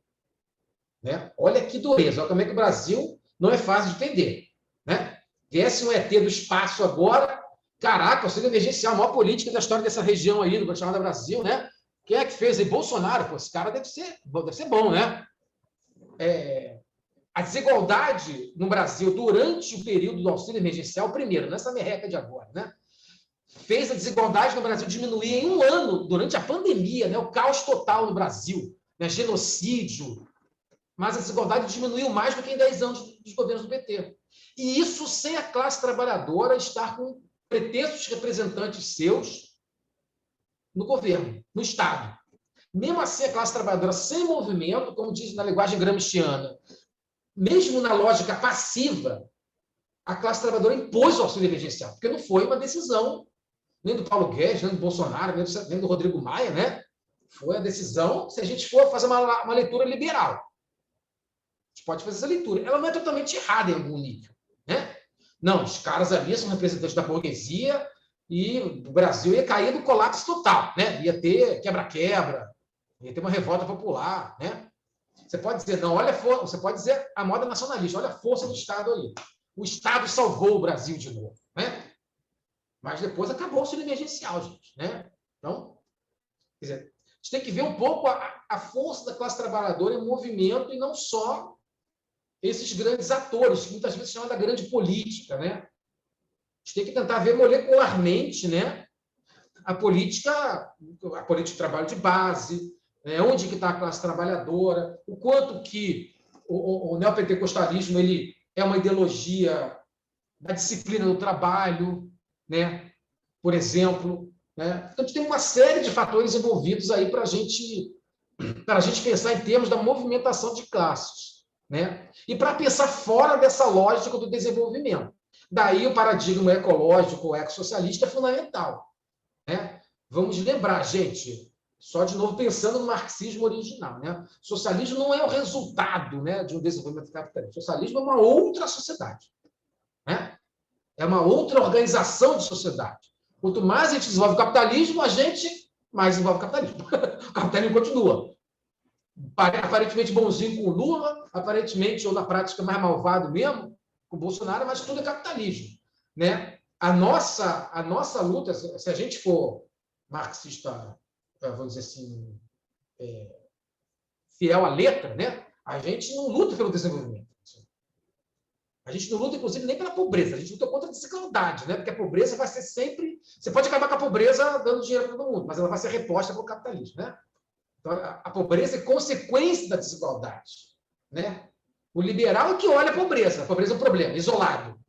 [SPEAKER 2] Né? Olha que dureza, olha como é que o Brasil não é fácil de entender. Né? Viesse um ET do espaço agora, caraca, auxílio emergencial, a maior política da história dessa região aí, do chamado Brasil, né? Quem é que fez aí? Bolsonaro, pô, esse cara deve ser bom, né? A desigualdade no Brasil durante o período do auxílio emergencial, primeiro, nessa merreca de agora, né? Fez a desigualdade no Brasil diminuir em um ano, durante a pandemia, né? O caos total no Brasil, né? Genocídio, mas a desigualdade diminuiu mais do que em 10 anos dos governos do PT. E isso sem a classe trabalhadora estar com pretextos representantes seus no governo, no Estado. Mesmo assim, a classe trabalhadora sem movimento, como diz na linguagem gramsciana, mesmo na lógica passiva, a classe trabalhadora impôs o auxílio emergencial, porque não foi uma decisão nem do Paulo Guedes, nem do Bolsonaro, nem do Rodrigo Maia, né? Foi a decisão, se a gente for fazer uma leitura liberal. A gente pode fazer essa leitura. Ela não é totalmente errada em algum nível, né? Não, os caras ali são representantes da burguesia e o Brasil ia cair no colapso total, né? Ia ter quebra-quebra, ia ter uma revolta popular, né? Você pode dizer, não, olha, você pode dizer a moda nacionalista, olha a força do Estado aí. O Estado salvou o Brasil de novo, né? Mas depois acabou o auxílio emergencial, gente, né? Então, quer dizer, gente tem que ver um pouco a força da classe trabalhadora em movimento e não só esses grandes atores, que muitas vezes chamam da grande política, né? A gente tem que tentar ver molecularmente, né, a política de trabalho de base, né, onde que está a classe trabalhadora, o quanto que o neopentecostalismo ele é uma ideologia da disciplina do trabalho, né, por exemplo. Né? Então, tem uma série de fatores envolvidos aí para a gente pensar em termos da movimentação de classes, né? E para pensar fora dessa lógica do desenvolvimento. Daí o paradigma ecológico ou ecossocialista é fundamental, né? Vamos lembrar, gente, só de novo pensando no marxismo original, né? Socialismo não é o resultado, né, de um desenvolvimento capitalista. Socialismo é uma outra sociedade, né? É uma outra organização de sociedade. Quanto mais a gente desenvolve o capitalismo, a gente mais desenvolve o capitalismo. O capitalismo continua. Aparentemente bonzinho com o Lula, aparentemente, ou na prática, mais malvado mesmo, com o Bolsonaro, mas tudo é capitalismo, né? A nossa luta, se a gente for marxista, vamos dizer assim, fiel à letra, né? A gente não luta pelo desenvolvimento. A gente não luta, inclusive, nem pela pobreza. A gente luta contra a desigualdade, né? Porque a pobreza vai ser sempre... Você pode acabar com a pobreza dando dinheiro para todo mundo, mas ela vai ser reposta pelo capitalismo, né? Então, a pobreza é consequência da desigualdade, né? O liberal é que olha a pobreza é um problema, isolado.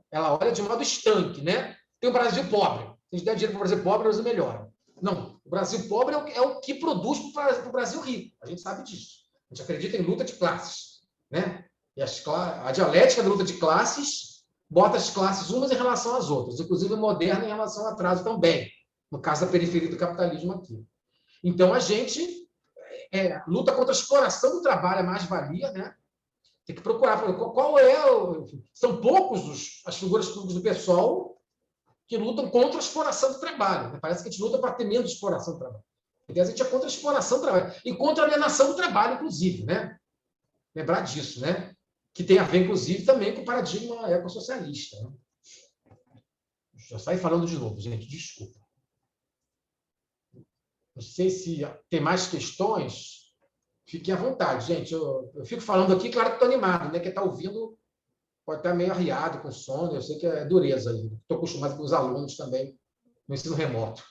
[SPEAKER 2] Ela olha de modo estanque, né? Tem o Brasil pobre. Se a gente der dinheiro para o Brasil pobre, o Brasil melhora. Não, o Brasil pobre é o que produz para o Brasil rico. A gente sabe disso. A gente acredita em luta de classes, né? E a dialética da luta de classes bota as classes umas em relação às outras, inclusive moderna em relação ao atraso também, no caso da periferia do capitalismo aqui. Então, a gente luta contra a exploração do trabalho, a mais-valia, né? Tem que procurar qual é... São poucos as figuras públicas do PSOL que lutam contra a exploração do trabalho. Né? Parece que a gente luta para ter menos exploração do trabalho. Porque a gente é contra a exploração do trabalho. E contra a alienação do trabalho, inclusive, né? Lembrar disso, né? Que tem a ver, inclusive, também com o paradigma ecossocialista. Né? Já saí falando de novo, gente, desculpa. Não sei se tem mais questões. Fiquem à vontade, gente. Eu fico falando aqui, claro que estou animado, né? Quem está ouvindo pode estar meio arriado, com sono. Eu sei que é dureza aí. Estou acostumado com os alunos também no ensino remoto.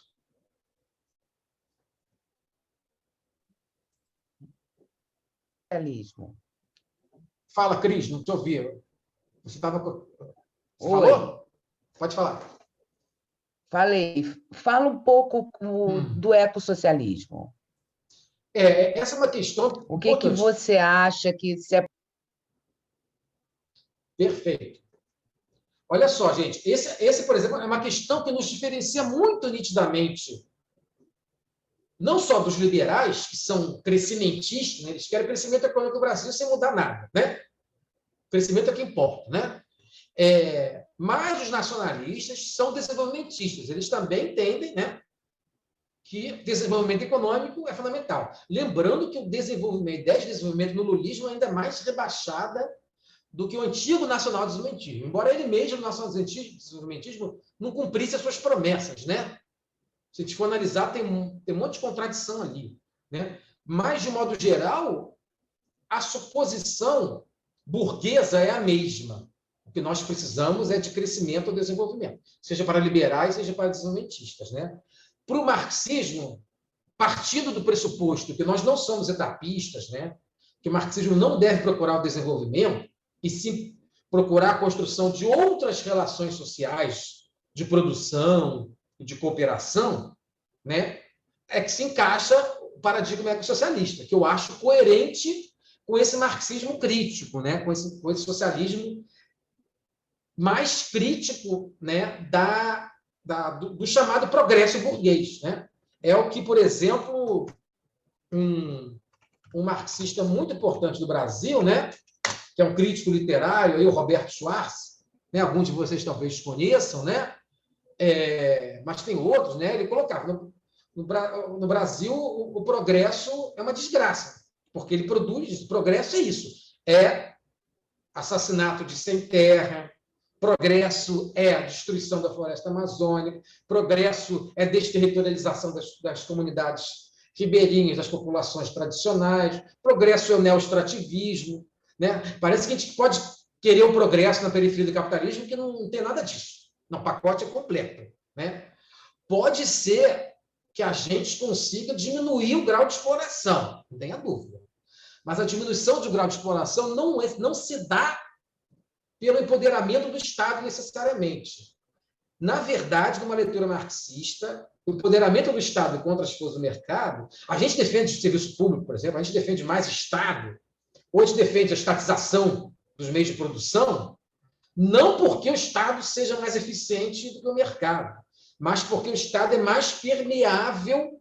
[SPEAKER 6] Socialismo.
[SPEAKER 2] Fala, Cris, não te ouvi. Você estava... Você
[SPEAKER 6] Oi.
[SPEAKER 2] falou? Pode falar.
[SPEAKER 6] Falei. Fala um pouco do ecossocialismo.
[SPEAKER 2] Essa é uma questão...
[SPEAKER 6] O que você acha que se é...
[SPEAKER 2] Perfeito. Olha só, gente, esse, por exemplo, é uma questão que nos diferencia muito nitidamente, não só dos liberais, que são crescimentistas, né? Eles querem crescimento econômico do Brasil sem mudar nada, né? Crescimento é o que importa, né? Mas os nacionalistas são desenvolvimentistas, eles também entendem, né, que desenvolvimento econômico é fundamental. Lembrando que a ideia de desenvolvimento no lulismo ainda é mais rebaixada do que o antigo nacional-desenvolvimentismo, embora ele mesmo, o nacional-desenvolvimentismo, não cumprisse as suas promessas, né? Se a gente for analisar, tem um monte de contradição ali, né? Mas, de modo geral, a suposição burguesa é a mesma. O que nós precisamos é de crescimento ou desenvolvimento, seja para liberais, seja para desenvolvimentistas, né? Para o marxismo, partindo do pressuposto que nós não somos etapistas, né? Que o marxismo não deve procurar o desenvolvimento, e sim procurar a construção de outras relações sociais de produção e de cooperação, né? É que se encaixa o paradigma ecossocialista, que eu acho coerente com esse marxismo crítico, né? Com esse socialismo mais crítico, né? Do chamado progresso burguês, né? É o que, por exemplo, um marxista muito importante do Brasil, né? Que é um crítico literário, aí, o Roberto Schwartz, né? Alguns de vocês talvez conheçam, né? Mas tem outros, né? Ele colocava no Brasil o progresso é uma desgraça, porque ele produz, progresso é isso, é assassinato de sem terra, progresso é a destruição da floresta amazônica, progresso é desterritorialização das comunidades ribeirinhos das populações tradicionais, progresso é o neoextrativismo, né? Parece que a gente pode querer o progresso na periferia do capitalismo, que não tem nada disso. O pacote é completo, né? Pode ser que a gente consiga diminuir o grau de exploração, não tenha dúvida. Mas a diminuição do grau de exploração não se dá pelo empoderamento do Estado necessariamente. Na verdade, numa leitura marxista, o empoderamento do Estado contra as forças do mercado, a gente defende o serviço público, por exemplo, a gente defende mais Estado, ou a gente defende a estatização dos meios de produção, não porque o Estado seja mais eficiente do que o mercado, mas porque o Estado é mais permeável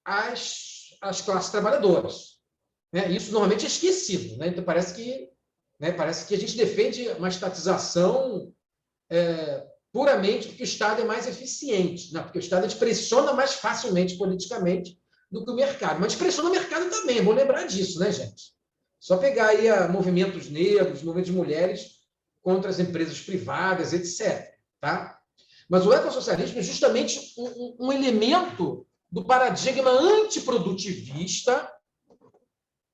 [SPEAKER 2] às classes trabalhadoras. Né? Isso normalmente é esquecido. Né? Então, parece que a gente defende uma estatização puramente porque o Estado é mais eficiente, né? Porque o Estado a gente pressiona mais facilmente politicamente do que o mercado. Mas a gente pressiona o mercado também, vou lembrar disso, né, gente? Só pegar aí movimentos negros, movimentos de mulheres contra as empresas privadas, etc. Tá? Mas o ecossocialismo é justamente um elemento do paradigma antiprodutivista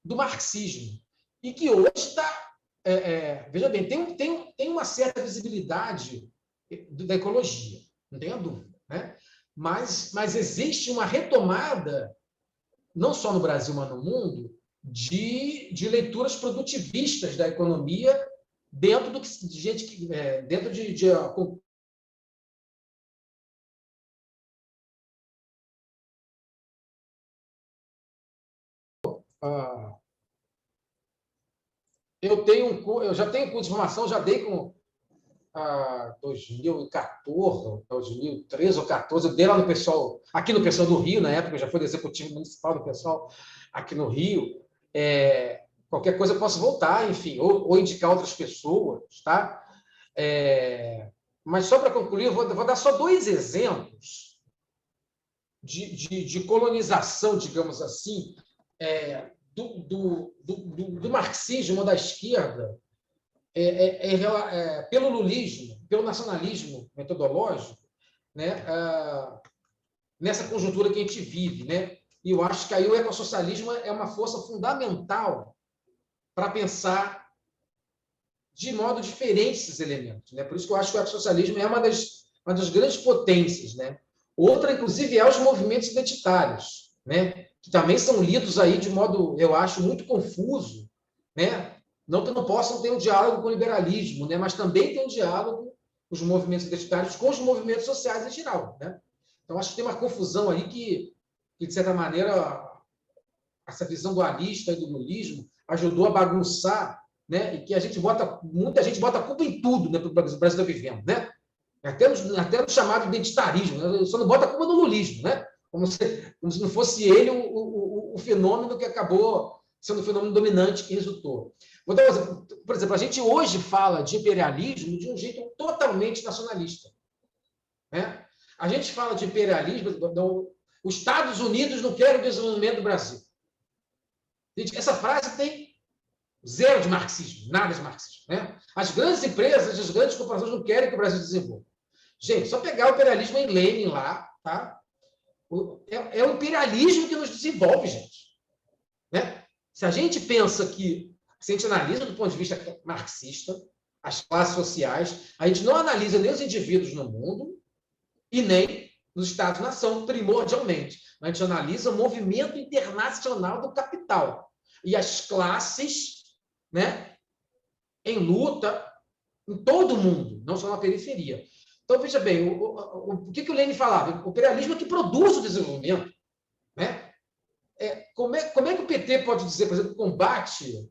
[SPEAKER 2] do marxismo, e que hoje está... veja bem, tem uma certa visibilidade da ecologia, não tenha dúvida, né? Mas existe uma retomada, não só no Brasil, mas no mundo, de leituras produtivistas da economia dentro de gente que dentro de eu já tenho curso de formação, já dei com 2014, 2013 ou 2014, eu dei lá no pessoal, aqui no pessoal do Rio, na época, eu já fui do Executivo Municipal do pessoal aqui no Rio. Qualquer coisa eu posso voltar, enfim, ou indicar outras pessoas, tá? Mas só para concluir, eu vou dar só 2 exemplos de colonização, digamos assim, do marxismo da esquerda, pelo lulismo, pelo nacionalismo metodológico, né, nessa conjuntura que a gente vive. Né? E eu acho que aí o ecossocialismo é uma força fundamental para pensar de modo diferente esses elementos. Né? Por isso que eu acho que o ecossocialismo é uma das grandes potências. Né? Outra, inclusive, é os movimentos identitários, né? Que também são lidos aí de modo, eu acho, muito confuso, né? Não que não possam ter um diálogo com o liberalismo, né? Mas também tem um diálogo com os movimentos identitários com os movimentos sociais em geral. Né? Então, acho que tem uma confusão aí que de certa maneira, essa visão dualista e do lulismo ajudou a bagunçar, né? E que muita gente bota a culpa em tudo, né? Para o Brasil está vivendo. Né? Até no chamado identitarismo, né? Só não bota a culpa no lulismo, né? Como se não fosse ele o fenômeno que acabou sendo o fenômeno dominante que resultou. Vou dar um exemplo. Por exemplo, a gente hoje fala de imperialismo de um jeito totalmente nacionalista. Né? A gente fala de imperialismo, os Estados Unidos não querem o desenvolvimento do Brasil. Gente, essa frase tem zero de marxismo, nada de marxismo. Né? As grandes empresas, as grandes corporações não querem que o Brasil desenvolva. Gente, só pegar o imperialismo em Lenin lá, tá? É o imperialismo que nos desenvolve, gente. Né? Se a gente pensa que, se a gente analisa do ponto de vista marxista, as classes sociais, a gente não analisa nem os indivíduos no mundo e nem nos Estados-nação, primordialmente. A gente analisa o movimento internacional do capital e as classes, né, em luta em todo o mundo, não só na periferia. Então, veja bem, o que o Lenin falava? O imperialismo é que produz o desenvolvimento. Né? Como é que o PT pode dizer, por exemplo, combate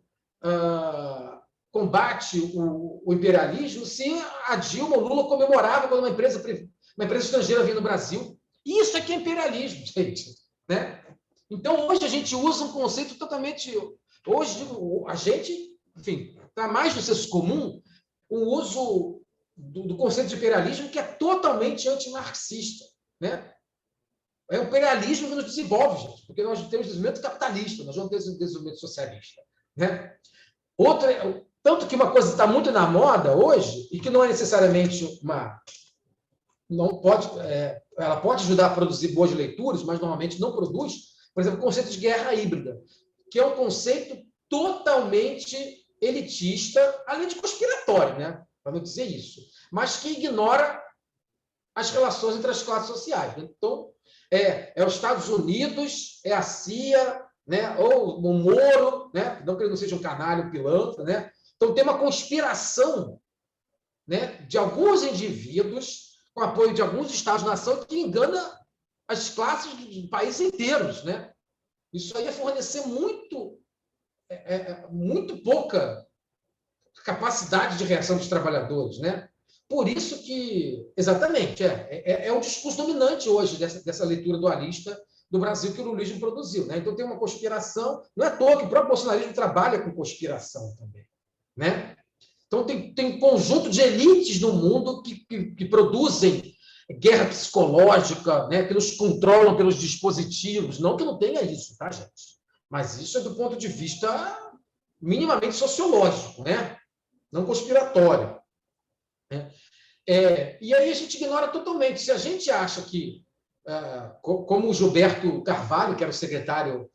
[SPEAKER 2] o imperialismo se a Dilma, o Lula comemoravam quando uma empresa estrangeira vinha no Brasil? Isso é que é imperialismo, gente. Né? Então, hoje a gente usa um conceito totalmente... Hoje, a gente, enfim, está mais no senso comum o uso do conceito de imperialismo que é totalmente antimarxista. Né? É o imperialismo que nos desenvolve, gente, porque nós temos desenvolvimento capitalista, nós não temos desenvolvimento socialista. Né? Tanto que uma coisa está muito na moda hoje, e que não é necessariamente uma... Não pode... ela pode ajudar a produzir boas leituras, mas normalmente não produz, por exemplo, o conceito de guerra híbrida, que é um conceito totalmente elitista, além de conspiratório, né? Para não dizer isso, mas que ignora as relações entre as classes sociais. Então, é os Estados Unidos, é a CIA, né? Ou o Moro, né? Não que ele não seja um canalha, um pilantra, né? Então, tem uma conspiração, né, de alguns indivíduos, com apoio de alguns Estados-nação, que engana as classes de países inteiros, né? Isso aí é fornecer muito pouca capacidade de reação dos trabalhadores, né? Por isso que, exatamente, é o discurso dominante hoje dessa leitura dualista do Brasil que o lulismo produziu, né? Então tem uma conspiração, não é à toa que o próprio bolsonarismo trabalha com conspiração também, né? Então tem um conjunto de elites no mundo que produzem guerra psicológica, né? Que nos controlam pelos dispositivos, não que não tenha isso, tá, gente? Mas isso é do ponto de vista minimamente sociológico, né? Não conspiratório, né? E aí a gente ignora totalmente. Se a gente acha que, como o Gilberto Carvalho, que era o secretário,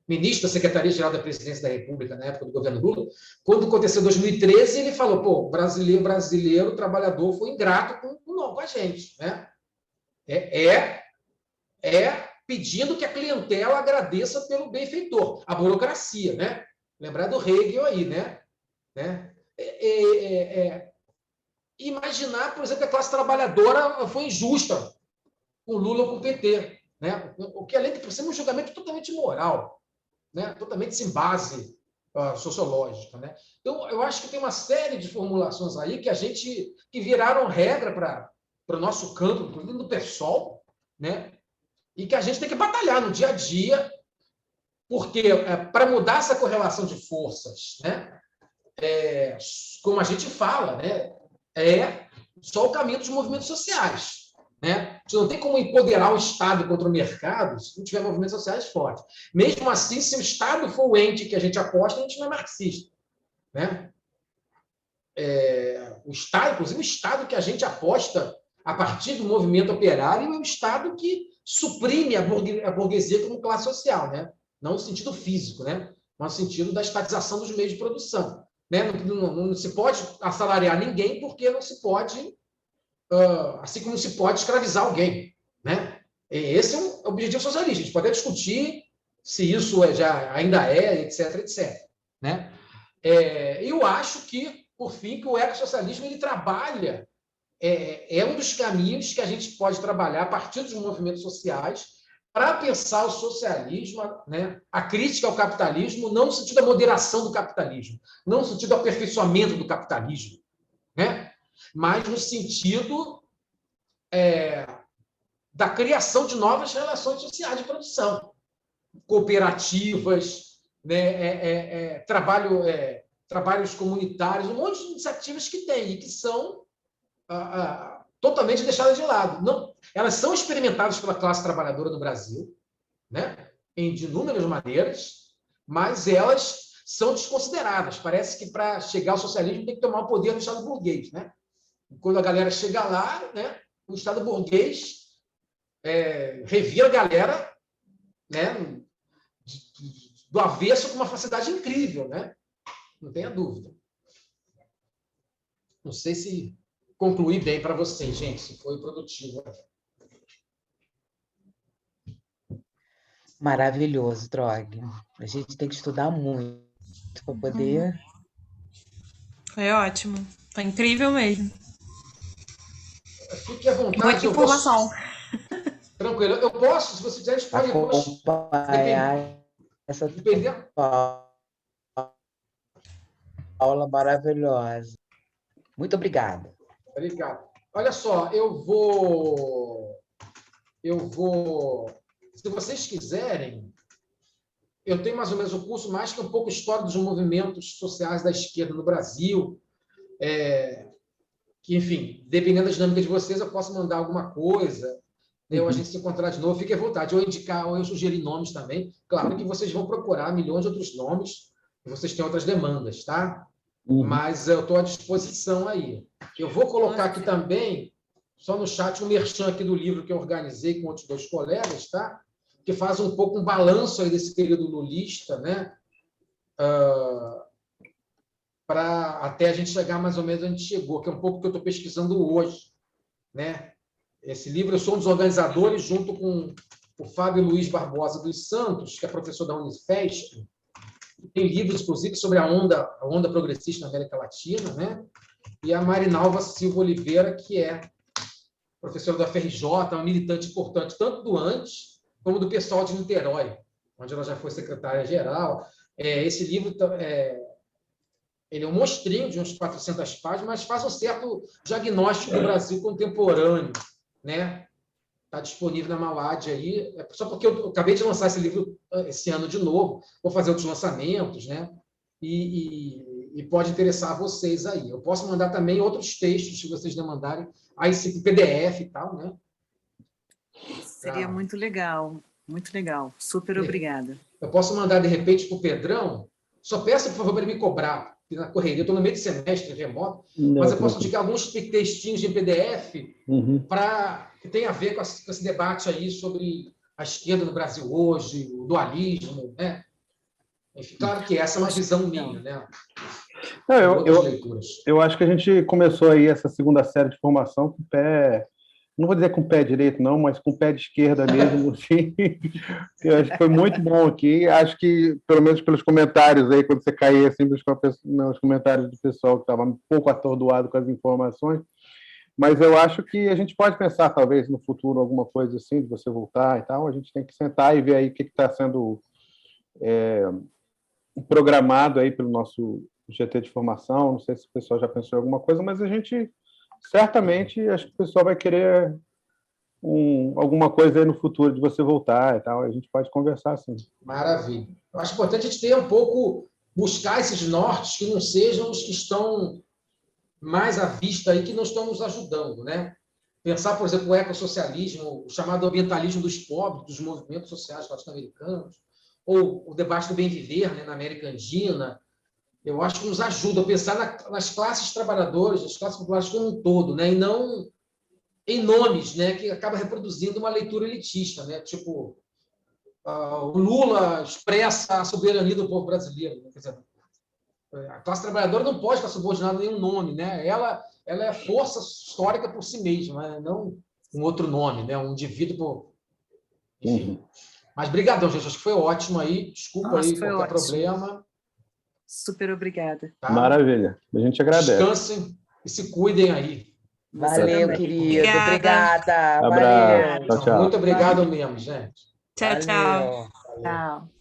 [SPEAKER 2] ministro da Secretaria-Geral da Presidência da República na época do governo Lula, quando aconteceu em 2013, ele falou: pô, brasileiro trabalhador foi ingrato com a gente, né? Pedindo que a clientela agradeça pelo benfeitor, a burocracia, né? Lembrar do Hegel aí, né? Imaginar, por exemplo, que a classe trabalhadora foi injusta com Lula ou com o PT, né? O que, além de por ser um julgamento totalmente imoral, né? Totalmente sem base sociológica, né? Então, eu acho que tem uma série de formulações aí que viraram regra para o nosso campo, inclusive do PSOL, né? E que a gente tem que batalhar no dia a dia, porque para mudar essa correlação de forças, né? Como a gente fala, né? Só o caminho dos movimentos sociais, né? A gente não tem como empoderar o Estado contra o mercado se não tiver movimentos sociais fortes. Mesmo assim, se o Estado for o ente que a gente aposta, a gente não é marxista, né? O Estado, inclusive o Estado que a gente aposta a partir do movimento operário, é um Estado que suprime a burguesia como classe social, né? Não no sentido físico, né? Mas no sentido da estatização dos meios de produção, né? Não se pode assalariar ninguém, porque não se pode, assim como não se pode escravizar alguém, né? Esse é um objetivo socialista. A gente pode até discutir se isso ainda etc, etc, né? Eu acho que, por fim, que o ecossocialismo ele trabalha, um dos caminhos que a gente pode trabalhar a partir dos movimentos sociais para pensar o socialismo, né? A crítica ao capitalismo, não no sentido da moderação do capitalismo, não no sentido do aperfeiçoamento do capitalismo, né? Mas no sentido da criação de novas relações sociais de produção, cooperativas, né? Trabalhos comunitários, um monte de iniciativas que tem e que são totalmente deixadas de lado. Não, elas são experimentadas pela classe trabalhadora no Brasil, né? De inúmeras maneiras, mas elas são desconsideradas. Parece que para chegar ao socialismo tem que tomar o poder do Estado burguês, né? Quando a galera chega lá, né, o Estado burguês revira a galera, né, do avesso com uma facilidade incrível, né? Não tenha dúvida. Não sei se concluí bem para vocês, gente, se foi produtivo.
[SPEAKER 6] Maravilhoso, Trog. A gente tem que estudar muito para poder...
[SPEAKER 7] Foi ótimo. Foi incrível mesmo.
[SPEAKER 2] Fique à vontade.
[SPEAKER 7] Muita informação.
[SPEAKER 2] Tranquilo. Eu posso, se você quiser, a gente pode
[SPEAKER 6] acompanhar essa aula maravilhosa. Muito obrigada.
[SPEAKER 2] Obrigado. Olha só, eu vou... Se vocês quiserem, eu tenho mais ou menos o curso mais que um pouco história dos movimentos sociais da esquerda no Brasil, que, enfim, dependendo da dinâmica de vocês, eu posso mandar alguma coisa, né, ou a gente se encontrar de novo, fique à vontade, ou indicar, ou eu sugerir nomes também. Claro que vocês vão procurar milhões de outros nomes, e vocês têm outras demandas, tá? Mas eu estou à disposição aí. Eu vou colocar aqui também só no chat um merchan aqui do livro que eu organizei com outros 2 colegas, tá? Que faz um pouco um balanço aí desse período lulista, né? Para até a gente chegar mais ou menos onde a gente chegou, que é um pouco o que eu estou pesquisando hoje, né? Esse livro, eu sou um dos organizadores, junto com o Fábio Luiz Barbosa dos Santos, que é professor da Unifesp. Tem livros, inclusive, sobre a onda progressista na América Latina, né? E a Marinalva Silva Oliveira, que é professora da FRJ, uma militante importante, tanto do antes como do pessoal de Niterói, onde ela já foi secretária-geral. Esse livro ele é um mostrinho de uns 400 páginas, mas faz um certo diagnóstico do Brasil contemporâneo, né? Está disponível na Mauad aí, só porque eu acabei de lançar esse livro esse ano de novo, vou fazer outros lançamentos, né? E pode interessar a vocês aí. Eu posso mandar também outros textos, se vocês demandarem, aí esse PDF e tal, né?
[SPEAKER 4] Seria muito legal, super obrigada.
[SPEAKER 2] Eu posso mandar, de repente, para o Pedrão, só peço, por favor, para ele me cobrar, porque na correria, eu estou no meio de semestre remoto, mas eu posso indicar alguns textinhos em PDF que tem a ver com esse debate aí sobre a esquerda no Brasil hoje, o dualismo, né? Enfim, claro que essa é uma visão minha, né?
[SPEAKER 1] Eu acho que a gente começou aí essa segunda série de formação com o pé, não vou dizer com o pé direito, não, mas com o pé de esquerda mesmo, assim. Eu acho que foi muito bom aqui. Acho que, pelo menos pelos comentários aí, quando você caía assim, nos comentários do pessoal que estava um pouco atordoado com as informações, mas eu acho que a gente pode pensar, talvez, no futuro, alguma coisa assim, de você voltar e tal. A gente tem que sentar e ver aí o que está sendo programado aí pelo nosso GT de formação. Não sei se o pessoal já pensou em alguma coisa, mas a gente certamente, acho que o pessoal vai querer alguma coisa aí no futuro de você voltar e tal. A gente pode conversar assim.
[SPEAKER 2] Maravilha. Eu acho importante a gente ter um pouco, buscar esses nortes que não sejam os que estão mais à vista aí, que não estão nos ajudando, né? Pensar, por exemplo, o ecossocialismo, o chamado ambientalismo dos pobres, dos movimentos sociais latino-americanos, ou o debate do bem viver, né, na América Andina. Eu acho que nos ajuda a pensar nas classes trabalhadoras, nas classes populares como um todo, né? E não em nomes, né, que acaba reproduzindo uma leitura elitista, né? Tipo, o Lula expressa a soberania do povo brasileiro, né? Quer dizer, a classe trabalhadora não pode estar subordinada a nenhum nome, né? Ela é força histórica por si mesma, né? Não um outro nome, né? Um indivíduo. Enfim. Mas brigadão, gente. Acho que foi ótimo aí. Desculpa aí qualquer problema.
[SPEAKER 4] Super obrigada.
[SPEAKER 1] Tá? Maravilha. A gente agradece.
[SPEAKER 2] Descansem e se cuidem aí.
[SPEAKER 6] Valeu, querido. Obrigada.
[SPEAKER 1] Abraço.
[SPEAKER 6] Valeu.
[SPEAKER 1] Tchau, tchau.
[SPEAKER 2] Muito obrigado mesmo, gente.
[SPEAKER 7] Tchau, tchau.
[SPEAKER 6] Valeu.
[SPEAKER 4] Tchau.